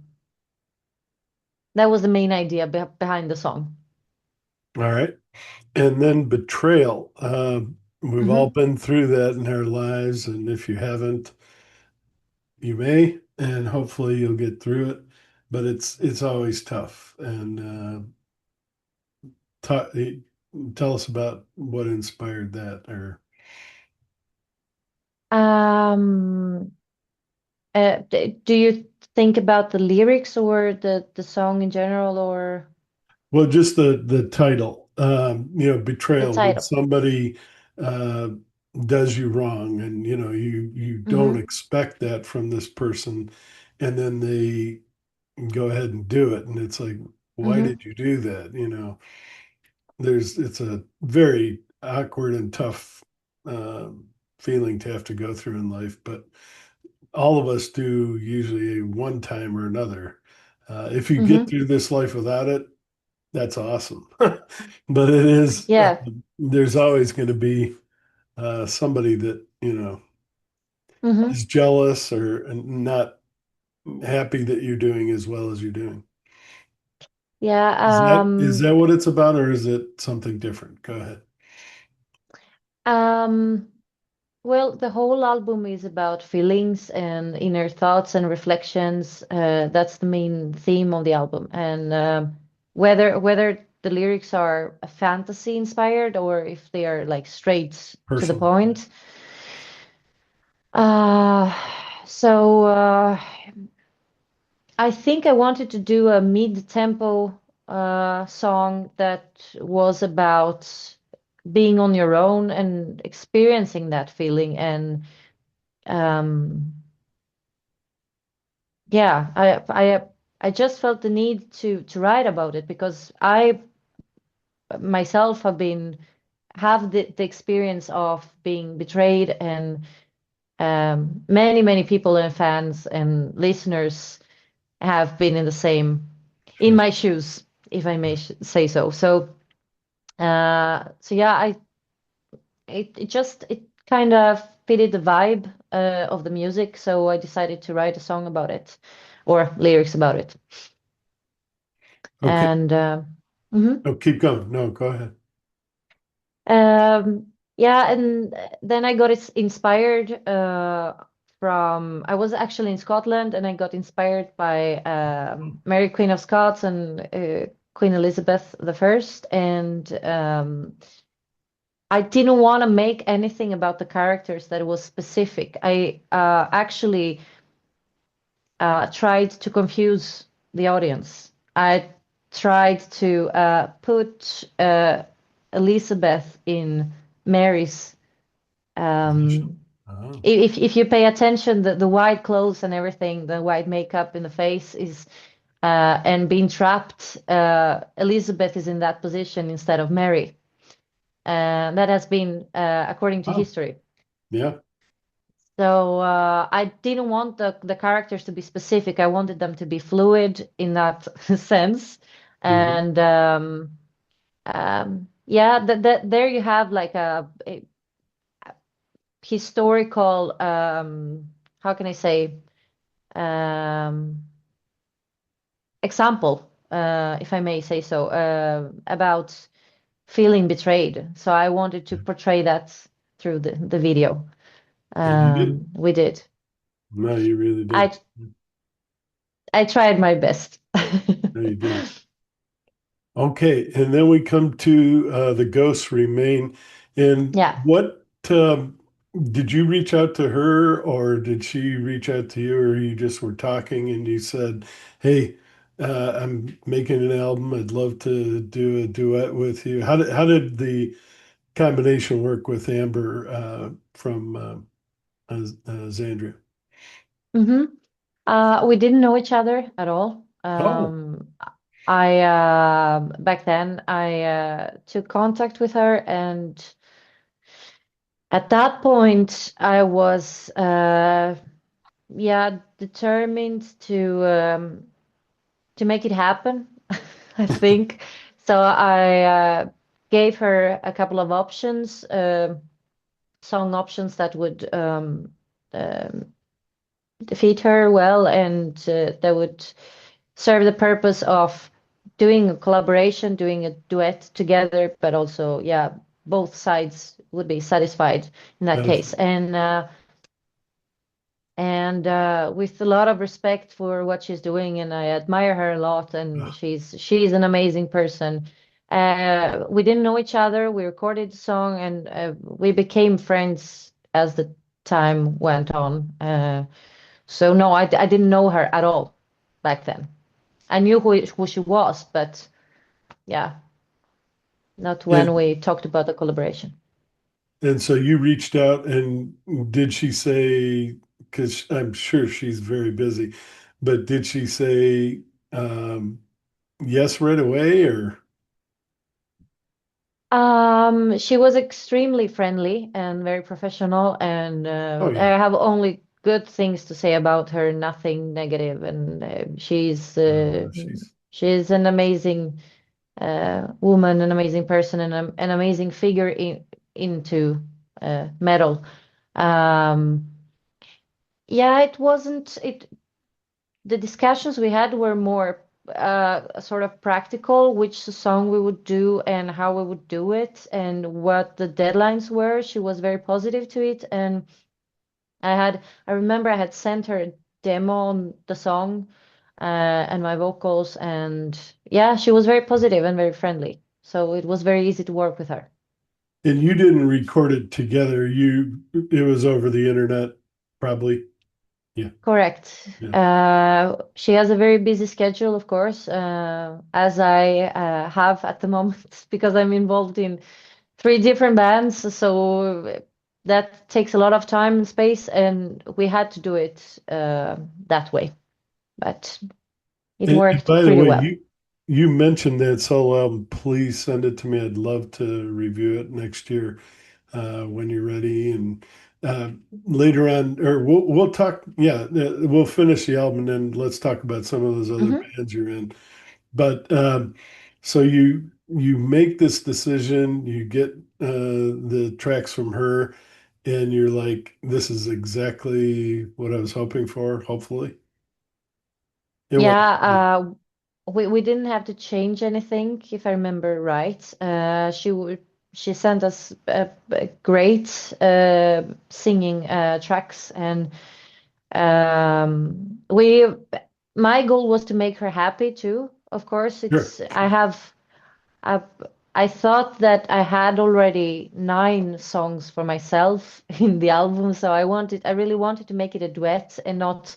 B: that was the main idea behind the song.
A: All right. And then betrayal. We've all
B: Hmm.
A: been through that in our lives, and if you haven't, you may, and hopefully you'll get through it. But it's always tough. And ta tell us about what inspired that, or
B: Um, do you think about the lyrics or the song in general, or
A: well, just the title.
B: the
A: Betrayal when
B: title?
A: somebody uh, does you wrong, and you don't
B: Hmm.
A: expect that from this person, and then they go ahead and do it, and it's like, why
B: Hmm.
A: did you do that? It's a very awkward and tough feeling to have to go through in life, but all of us do usually one time or another. If you get
B: Hmm.
A: through this life without it, that's awesome. But it is,
B: Yeah.
A: there's always going to be somebody that,
B: Hmm.
A: is jealous or not happy that you're doing as well as you're doing. Is that
B: Yeah.
A: what it's about, or is it something different? Go ahead.
B: Um, well, the whole album is about feelings and inner thoughts and reflections. That's the main theme of the album. And whether the lyrics are fantasy inspired or if they are like straight to the
A: Personal.
B: point. Uh, so I think I wanted to do a mid-tempo song that was about being on your own and experiencing that feeling. And um, yeah, I just felt the need to write about it because I myself have the experience of being betrayed, and many people and fans and listeners have been in the same, in
A: Sure.
B: my shoes, if I may say so. So yeah, it kind of fitted the vibe of the music, so I decided to write a song about it, or lyrics about it.
A: Okay.
B: And mhm.
A: Oh, keep going. No, go ahead.
B: Yeah, and then I got inspired from, I was actually in Scotland and I got inspired by Mary Queen of Scots and Queen Elizabeth the First. And I didn't want to make anything about the characters that was specific. I actually tried to confuse the audience. I tried to put Elizabeth in Mary's.
A: Position.
B: Um,
A: Oh.
B: if you pay attention, the white clothes and everything, the white makeup in the face is and being trapped. Elizabeth is in that position instead of Mary. That has been according to
A: Oh,
B: history.
A: yeah.
B: So I didn't want the characters to be specific. I wanted them to be fluid in that sense.
A: Hmm.
B: And yeah, there you have like a historical, how can I say, um, example, if I may say so, about feeling betrayed. So I wanted to portray that through the video.
A: And you did.
B: We did.
A: No, you really did.
B: I I tried my best.
A: No, you did. Okay, and then we come to the ghosts remain. And
B: Yeah.
A: what did you reach out to her, or did she reach out to you, or you just were talking and you said, "Hey, I'm making an album. I'd love to do a duet with you." How did the combination work with Amber from Xandria?
B: hmm we didn't know each other at all.
A: Oh,
B: I back then I took contact with her, and at that point I was yeah, determined to make it happen. I think so. I gave her a couple of options, song options that would um, feed her well, and that would serve the purpose of doing a collaboration, doing a duet together, but also, yeah, both sides would be satisfied in that case.
A: satisfied.
B: And with a lot of respect for what she's doing, and I admire her a lot, and
A: Ah,
B: she's an amazing person. We didn't know each other. We recorded the song, and we became friends as the time went on. So no, I didn't know her at all back then. I knew who she was, but yeah, not when
A: And
B: we talked about the collaboration.
A: And so you reached out, and did she say, because I'm sure she's very busy, but did she say yes right away or?
B: She was extremely friendly and very professional, and
A: Oh
B: I
A: yeah,
B: have only good things to say about her, nothing negative. And
A: she's
B: she's an amazing woman, an amazing person, and an amazing figure into metal. Um, yeah, it wasn't it. The discussions we had were more sort of practical, which song we would do and how we would do it and what the deadlines were. She was very positive to it, and I remember I had sent her a demo on the song and my vocals, and yeah, she was very positive and very friendly. So it was very easy to work with her.
A: and you didn't record it together. It was over the internet, probably. Yeah,
B: Correct.
A: yeah.
B: She has a very busy schedule, of course, as I have at the moment, because I'm involved in three different bands. So that takes a lot of time and space, and we had to do it that way. But it
A: And
B: worked
A: by the
B: pretty
A: way,
B: well.
A: you mentioned that solo album. Please send it to me. I'd love to review it next year. When you're ready. And uh, later on, or we'll talk. Yeah, we'll finish the album and then let's talk about some of those other
B: hmm
A: bands you're in. But so you make this decision, you get the tracks from her, and you're like, this is exactly what I was hoping for. Hopefully, it was.
B: Yeah, we didn't have to change anything, if I remember right. She would. she sent us great singing tracks, and we my goal was to make her happy too. Of course,
A: Sure.
B: it's I I thought that I had already 9 songs for myself in the album, so I really wanted to make it a duet and not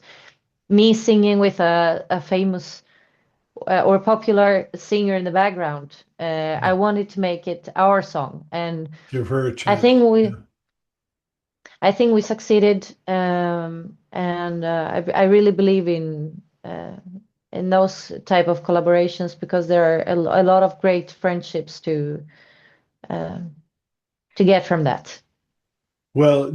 B: me singing with a famous or popular singer in the background. I wanted to make it our song, and
A: Give her a
B: I
A: chance.
B: think we
A: Yeah.
B: I think we succeeded, and I really believe in those type of collaborations because there are a lot of great friendships uh, to get from that.
A: Well,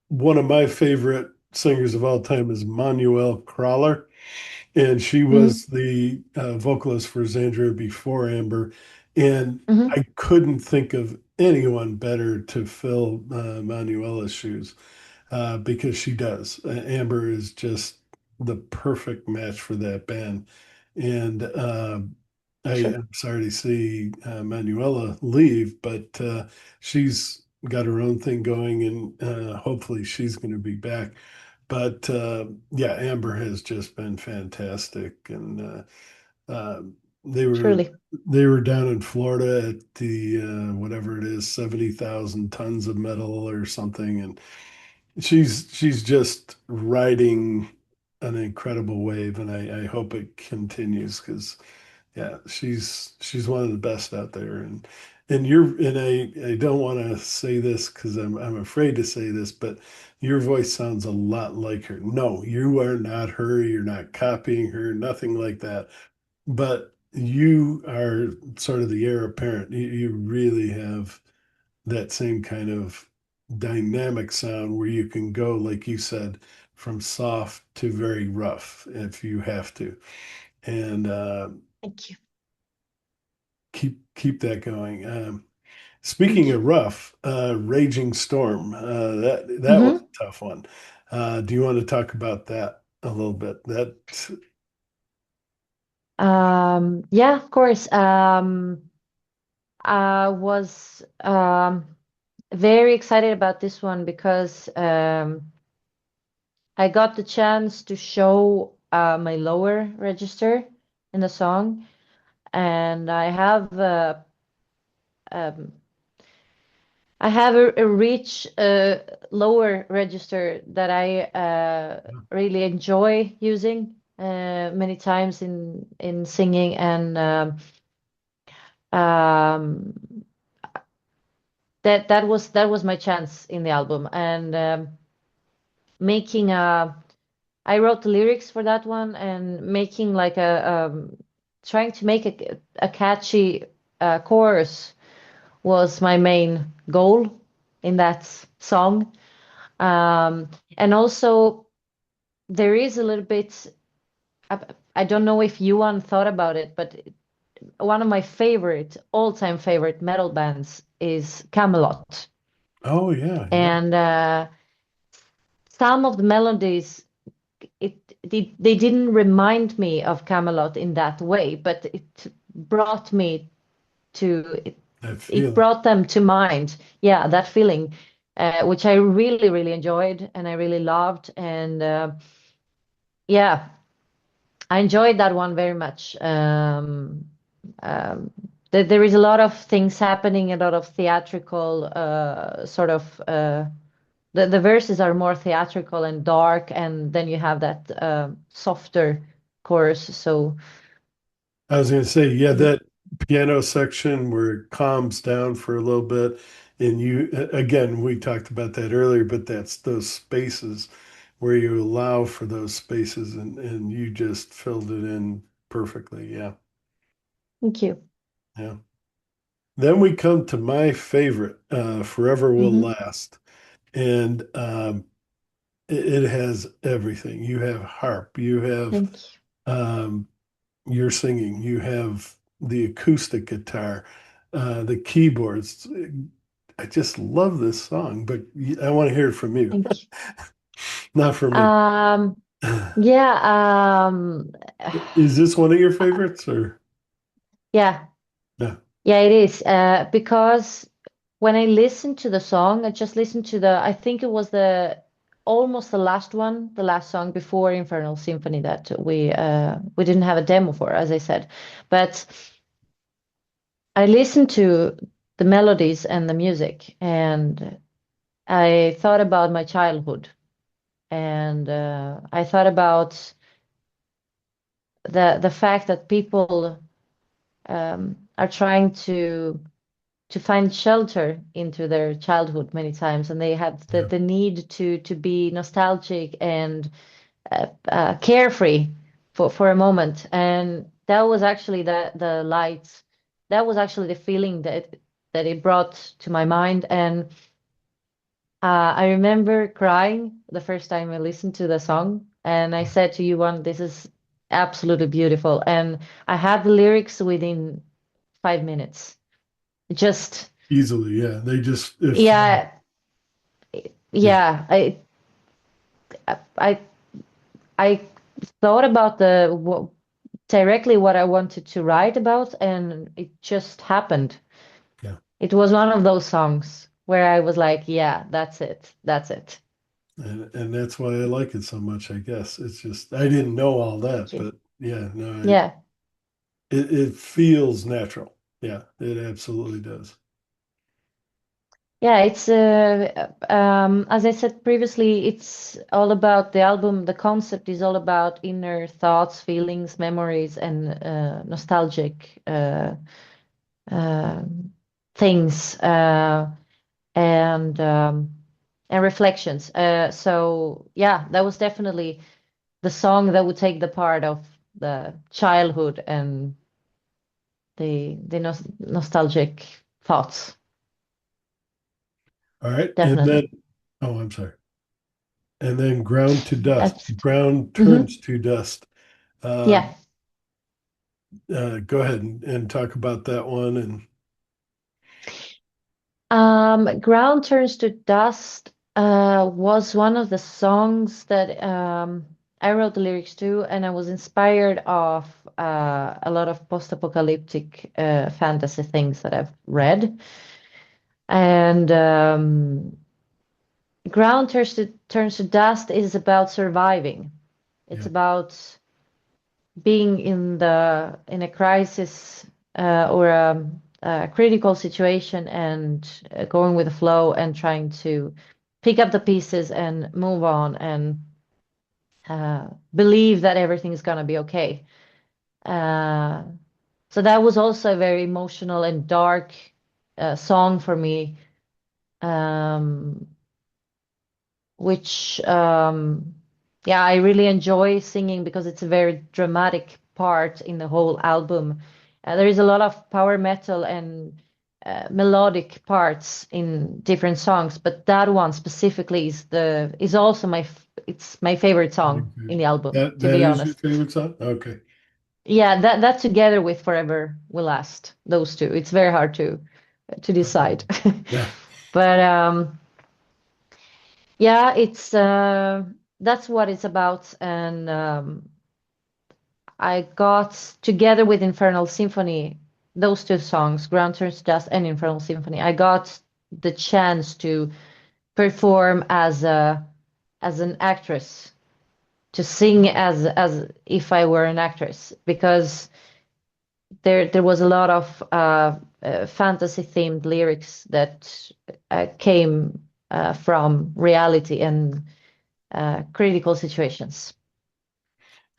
A: one of my favorite singers of all time is Manuel Crawler. And she
B: Mm-hmm.
A: was the vocalist for Xandria before Amber. And
B: Mm-hmm.
A: I couldn't think of anyone better to fill Manuela's shoes because she does. Amber is just the perfect match for that band. And
B: Sure.
A: I'm sorry to see Manuela leave, but she's got her own thing going, and hopefully she's going to be back. But yeah, Amber has just been fantastic, and uh, they were
B: Truly.
A: they were down in Florida at the whatever it is, 70,000 tons of metal or something, and she's just riding an incredible wave, and I hope it continues because yeah, she's one of the best out there, and I don't want to say this because I'm afraid to say this, but your voice sounds a lot like her. No, you are not her. You're not copying her. Nothing like that. But you are sort of the heir apparent. You really have that same kind of dynamic sound where you can go, like you said, from soft to very rough if you have to. And
B: Thank you.
A: keep that going.
B: Thank
A: Speaking
B: you.
A: of rough, Raging Storm, that was
B: Mm-hmm.
A: a tough one. Do you want to talk about that a little bit? That
B: Yeah, of course. I was very excited about this one because I got the chance to show my lower register in the song, and um, I have a rich lower register that I really enjoy using many times in singing, and um, that was my chance in the album, and making a I wrote the lyrics for that one, and making like a trying to make a catchy chorus was my main goal in that song. And also there is a little bit, I, I don't know if Johan thought about it, but one of my favorite, all-time favorite metal bands is Camelot.
A: oh yeah, yeah.
B: And some of the melodies, they didn't remind me of Camelot in that way, but brought me it,
A: That
B: it
A: feeling.
B: brought them to mind. Yeah, that feeling, which I really, really enjoyed and I really loved. And yeah, I enjoyed that one very much. Um, there is a lot of things happening, a lot of theatrical sort of. The verses are more theatrical and dark, and then you have that softer chorus. So
A: I was going to say, yeah,
B: y-
A: that piano section where it calms down for a little bit. And again, we talked about that earlier, but that's those spaces where you allow for those spaces and you just filled it in perfectly. Yeah.
B: thank you.
A: Yeah. Then we come to my favorite, Forever Will
B: Hmm.
A: Last. And it has everything. You have harp, you have
B: Thank you.
A: um, your singing, you have the acoustic guitar, the keyboards. I just love this song, but I want to hear it from you,
B: Thank you.
A: not from me.
B: Um, yeah,
A: Is this one of your favorites or
B: yeah.
A: no?
B: Yeah, it is. Because when I listened to the song, I just listened to I think it was almost the last one, the last song before Infernal Symphony that we didn't have a demo for, as I said. But I listened to the melodies and the music, and I thought about my childhood, and I thought about the fact that people are trying to find shelter into their childhood many times, and they have
A: Yeah.
B: the need to be nostalgic and carefree for a moment. And that was actually the light. That was actually the feeling that it brought to my mind. And I remember crying the first time I listened to the song, and I said to you, "One, this is absolutely beautiful." And I had the lyrics within 5 minutes. Just
A: Easily, yeah. They just it flow.
B: yeah,
A: Yeah,
B: yeah. I I thought about directly what I wanted to write about, and it just happened.
A: yeah.
B: It was one of those songs where I was like, yeah, that's it. That's it.
A: And that's why I like it so much, I guess. It's just I didn't know all
B: Thank
A: that,
B: you.
A: but yeah, no,
B: Yeah.
A: it feels natural. Yeah, it absolutely does.
B: Yeah, it's as I said previously, it's all about the album. The concept is all about inner thoughts, feelings, memories, and nostalgic uh, things. And and reflections. So yeah, that was definitely the song that would take the part of the childhood and the nostalgic thoughts.
A: All right. And then,
B: Definitely.
A: oh, I'm sorry. And then ground to dust.
B: That's
A: Ground turns
B: mhm.
A: to dust. Uh,
B: Yeah.
A: Go ahead and talk about that one. And
B: Ground Turns to Dust was one of the songs that I wrote the lyrics to, and I was inspired of a lot of post-apocalyptic fantasy things that I've read. And Turns to Dust is about surviving. It's
A: yeah,
B: about being in a crisis or a critical situation and going with the flow and trying to pick up the pieces and move on and believe that everything is gonna be okay. Uh, so that was also a very emotional and dark song for me, um, which yeah, I really enjoy singing because it's a very dramatic part in the whole album. There is a lot of power metal and melodic parts in different songs, but that one specifically is also it's my favorite
A: very
B: song in
A: good.
B: the album,
A: That
B: to
A: that
B: be
A: is your
B: honest.
A: favorite song? Okay.
B: Yeah, that together with Forever Will Last, those two. It's very hard to
A: Okay.
B: decide.
A: Yeah.
B: But yeah, it's that's what it's about. And I got together with Infernal Symphony, those two songs, Ground Turns to Dust and Infernal Symphony. I got the chance to perform as an actress, to sing as if I were an actress, because there was a lot of fantasy themed lyrics that came from reality and critical situations.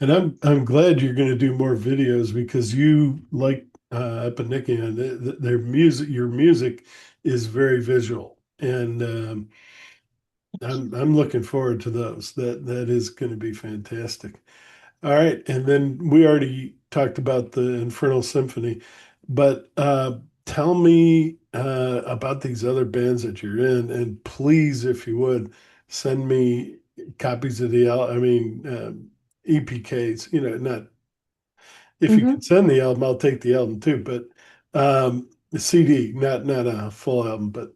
A: And I'm glad you're going to do more videos because you like Epinikian. Their music, your music is very visual, and I'm looking forward to those. That is going to be fantastic. All right, and then we already talked about the Infernal Symphony, but tell me about these other bands that you're in, and please, if you would, send me copies of I mean, EPKs. You know, not if you
B: Hmm.
A: could send the album, I'll take the album too, but the CD, not a full album, but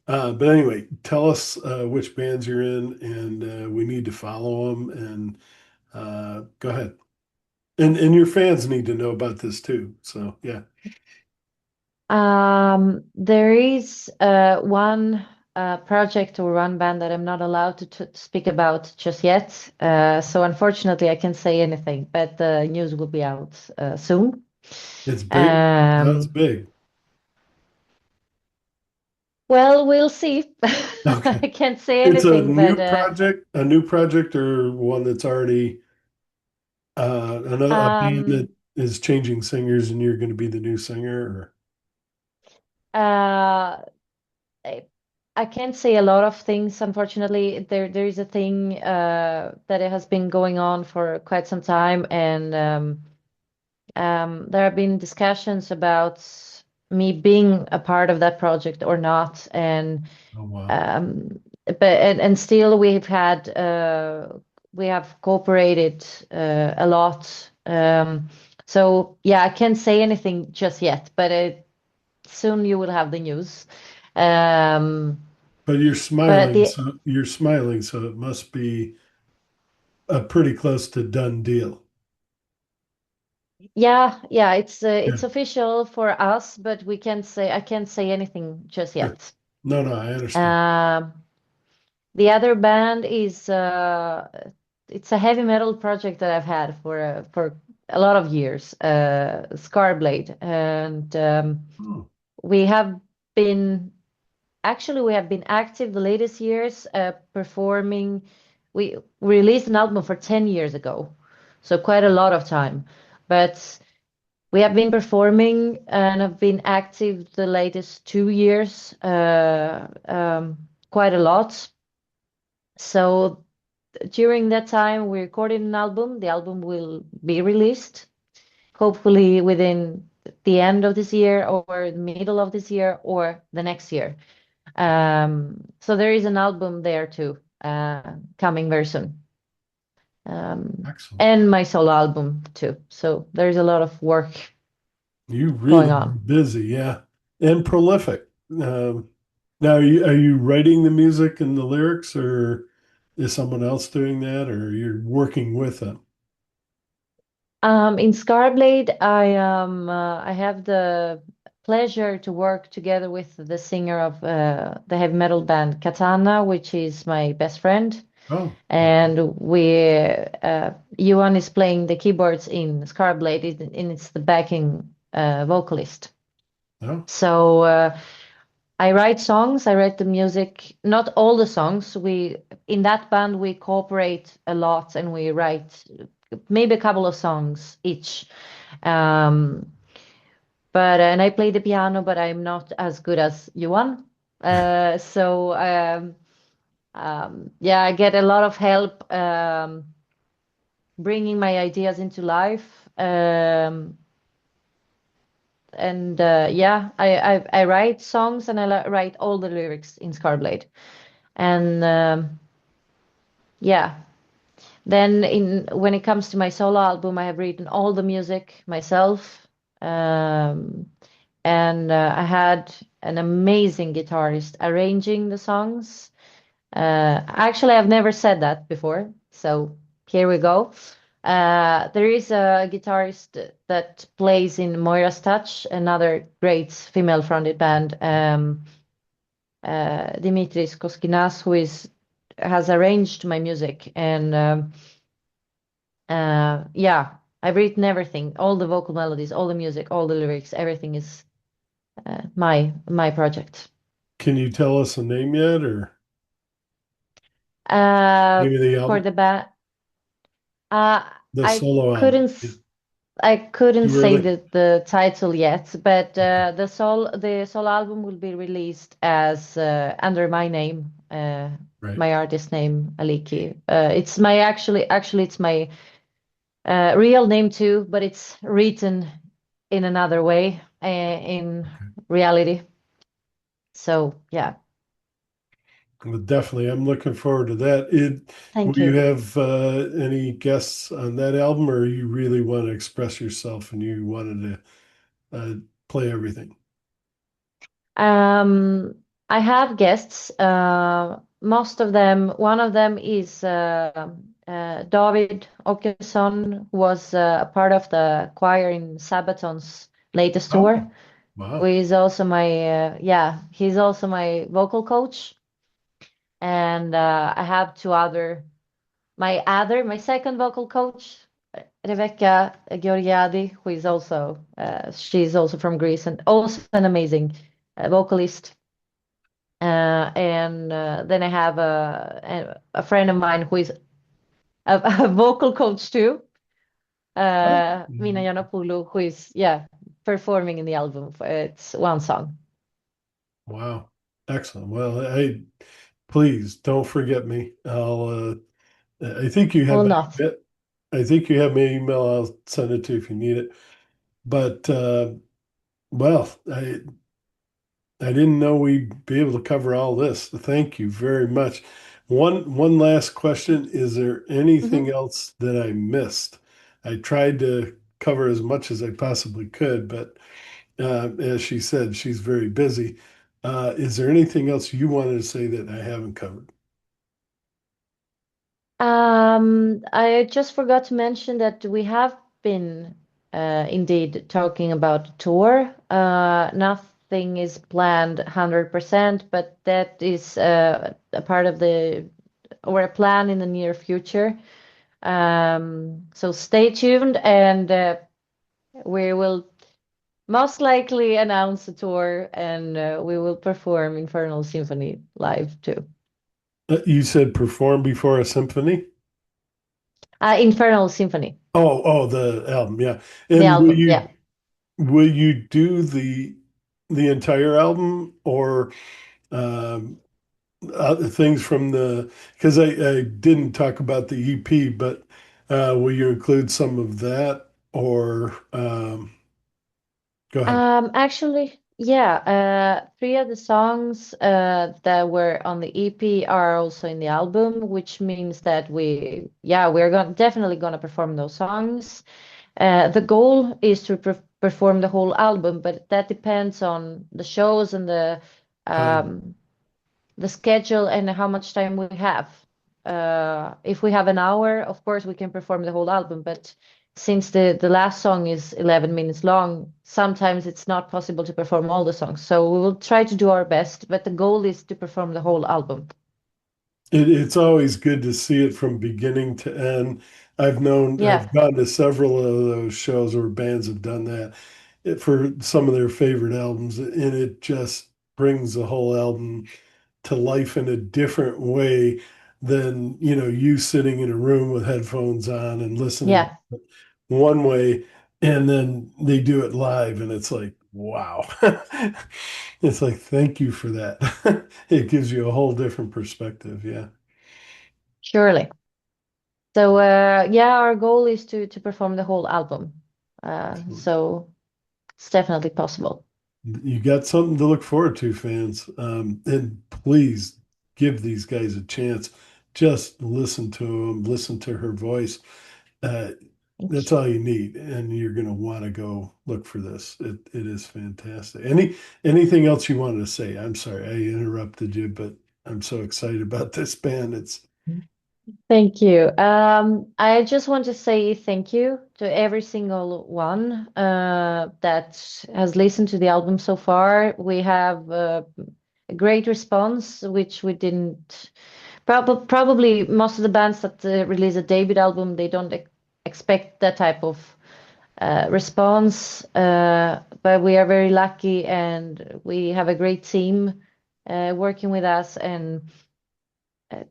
A: anyway, tell us which bands you're in, and we need to follow them. And go ahead. And your fans need to know about this too. So yeah.
B: There is one project or one band that I'm not allowed to t speak about just yet. So unfortunately, I can't say anything, but the news will be out soon.
A: It's big. Sounds
B: Um,
A: big.
B: well, we'll see.
A: Okay.
B: I can't say
A: It's
B: anything, but
A: a new project or one that's already another a band that
B: um,
A: is changing singers and you're going to be the new singer or
B: uh, I I can't say a lot of things, unfortunately. There is a thing that it has been going on for quite some time, and there have been discussions about me being a part of that project or not, and
A: oh wow.
B: and still we have cooperated a lot. So yeah, I can't say anything just yet, but soon you will have the news. Um,
A: But
B: but the
A: you're smiling, so it must be a pretty close to done deal.
B: yeah,
A: Yeah,
B: it's official for us, but we can't say I can't say anything just
A: sure.
B: yet.
A: No, no, I understand.
B: Um, the other band is it's a heavy metal project that I've had for a lot of years, Scarblade, and
A: Oh,
B: we have been actually we have been active the latest years, performing. We released an album for 10 years ago, so quite a lot of time, but we have been performing and have been active the latest 2 years, quite a lot. So during that time, we recorded an album. The album will be released hopefully within the end of this year or the middle of this year or the next year. So there is an album there too, coming very soon.
A: excellent.
B: And my solo album too. So there's a lot of work
A: You
B: going
A: really are
B: on.
A: busy, yeah, and prolific. Now, are you writing the music and the lyrics, or is someone else doing that, or you're working with them?
B: In Scarblade, I have the pleasure to work together with the singer of the heavy metal band Katana, which is my best friend.
A: Oh,
B: And Johan is playing the keyboards in Scarblade, and it's the backing vocalist.
A: no,
B: So I write songs, I write the music, not all the songs. We in that band we cooperate a lot and we write maybe a couple of songs each. Um, but and I play the piano, but I'm not as good as Johan. So yeah, I get a lot of help bringing my ideas into life. And yeah, I write songs and write all the lyrics in Scarblade. And yeah, then in when it comes to my solo album, I have written all the music myself. Um, and I had an amazing guitarist arranging the songs. Actually, I've never said that before, so here we go. There is a guitarist that plays in Moira's Touch, another great female-fronted band, Dimitris Koskinas, who is has arranged my music, and yeah, I've written everything, all the vocal melodies, all the music, all the lyrics, everything is my project.
A: can you tell us a name yet, or
B: Uh,
A: name of the
B: for
A: album,
B: the band, uh,
A: the
B: I
A: solo album?
B: couldn't.
A: Yeah,
B: I couldn't
A: too
B: say
A: early.
B: the title yet, but
A: Okay,
B: the soul album will be released as under my name,
A: right.
B: my artist name, Aliki. It's my actually it's my real name too, but it's written in another way in
A: Okay.
B: reality. So yeah,
A: Well, definitely, I'm looking forward to that.
B: thank
A: Will you
B: you.
A: have any guests on that album, or you really want to express yourself and you wanted to play everything?
B: Um, I have guests. Most of them, one of them is David Åkesson, who was a part of the choir in Sabaton's latest
A: Oh,
B: tour.
A: Wow.
B: who is also he's also my vocal coach. And I have two other my second vocal coach, Rebecca Georgiadi, who is also she's also from Greece and also an amazing vocalist. And then I have a friend of mine who is a vocal coach too, Mina Yiannopoulos, who is performing in the album. It's one song.
A: Wow. Excellent. Well, please don't forget me. I think you have
B: Will
A: my
B: not.
A: I think you have my email. I'll send it to you if you need it. But well, I didn't know we'd be able to cover all this. Thank you very much. One last question. Is there anything
B: Mhm.
A: else that I missed? I tried to cover as much as I possibly could, but as she said, she's very busy. Is there anything else you wanted to say that I haven't covered?
B: I just forgot to mention that we have been indeed talking about a tour. Nothing is planned 100%, but that is a part of the or a plan in the near future. So stay tuned, and we will most likely announce a tour, and we will perform Infernal Symphony live too.
A: You said perform before a symphony?
B: Infernal Symphony,
A: Oh, the album, yeah.
B: the
A: And
B: album. Yeah.
A: will you do the entire album or um, things from the because I didn't talk about the EP, but will you include some of that or go ahead.
B: Actually, three of the songs that were on the EP are also in the album, which means that we're going definitely gonna perform those songs. The goal is to perform the whole album, but that depends on the shows and
A: Time.
B: um, the schedule and how much time we have. If we have an hour, of course, we can perform the whole album, but since the last song is 11 minutes long, sometimes it's not possible to perform all the songs. So we will try to do our best, but the goal is to perform the whole album.
A: It's always good to see it from beginning to end.
B: Yeah,
A: I've gone to several of those shows where bands have done that for some of their favorite albums, and it just brings the whole album to life in a different way than, you sitting in a room with headphones on and listening
B: yeah,
A: one way, and then they do it live, and it's like, wow. It's like, thank you for that. It gives you a whole different perspective. Yeah.
B: surely. So our goal is to perform the whole album. So it's definitely possible.
A: You got something to look forward to, fans. And please give these guys a chance. Just listen to them, listen to her voice. Uh,
B: Thank
A: that's
B: you.
A: all you need, and you're going to want to go look for this. It is fantastic. Anything else you wanted to say? I'm sorry I interrupted you, but I'm so excited about this band. It's
B: Thank you. I just want to say thank you to every single one that has listened to the album so far. We have a great response, which we didn't. Probably most of the bands that release a debut album, they don't expect that type of response. But we are very lucky, and we have a great team working with us, and uh,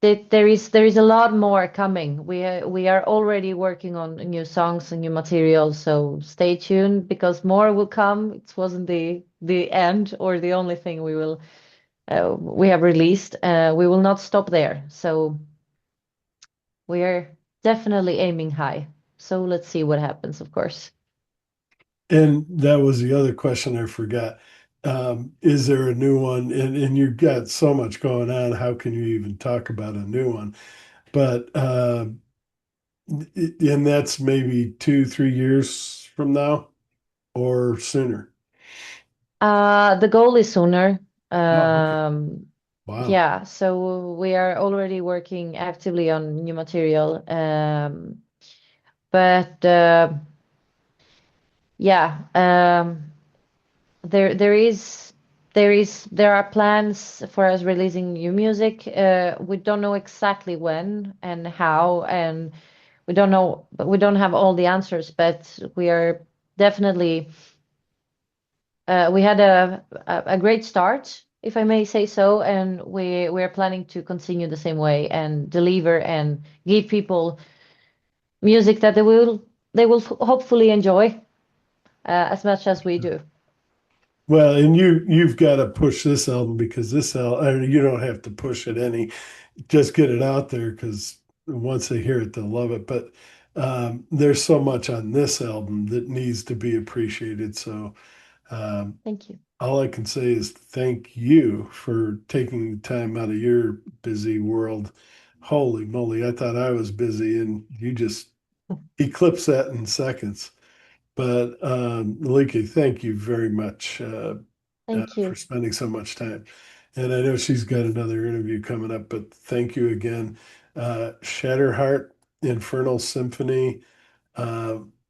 B: there is a lot more coming. We are already working on new songs and new material, so stay tuned because more will come. It wasn't the end or the only thing we have released. We will not stop there. So we are definitely aiming high. So let's see what happens, of course.
A: and that was the other question I forgot. Is there a new one? And you've got so much going on. How can you even talk about a new one? But and that's maybe 2, 3 years from now or sooner.
B: The goal is sooner.
A: Oh, okay.
B: Um,
A: Wow.
B: yeah, so we are already working actively on new material. But yeah. there are plans for us releasing new music. We don't know exactly when and how, and we don't have all the answers, but we are definitely we had a great start, if I may say so, and we're planning to continue the same way and deliver and give people music that they will hopefully enjoy as much as we do.
A: Well, and you've got to push this album because this album, I mean, you don't have to push it any, just get it out there because once they hear it, they'll love it. But there's so much on this album that needs to be appreciated. So um,
B: Thank you.
A: all I can say is thank you for taking the time out of your busy world. Holy moly, I thought I was busy and you just eclipse that in seconds. But Maliki, thank you very much
B: Thank
A: for
B: you.
A: spending so much time. And I know she's got another interview coming up, but thank you again. Shatterheart, Infernal Symphony,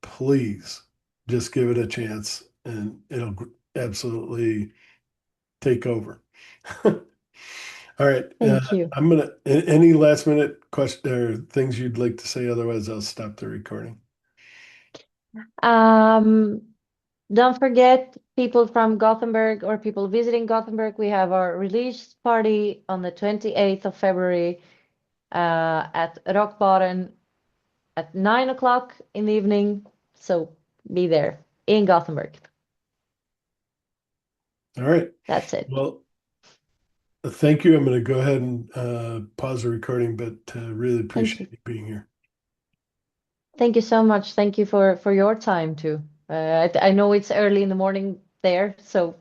A: please just give it a chance and it'll absolutely take over. All right.
B: Thank you.
A: Any last minute question or things you'd like to say? Otherwise, I'll stop the recording.
B: Um, don't forget, people from Gothenburg or people visiting Gothenburg, we have our release party on the 28th of February at Rockbaren at 9 o'clock in the evening. So be there in Gothenburg.
A: All right.
B: That's it.
A: Well, thank you. I'm going to go ahead and pause the recording, but really
B: Thank
A: appreciate
B: you.
A: you being here.
B: Thank you so much. Thank you for your time too. I know it's early in the morning there, so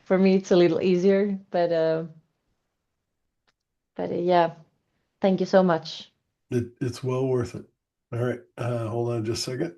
B: for me it's a little easier, but yeah, thank you so much.
A: It's well worth it. All right. Hold on just a second.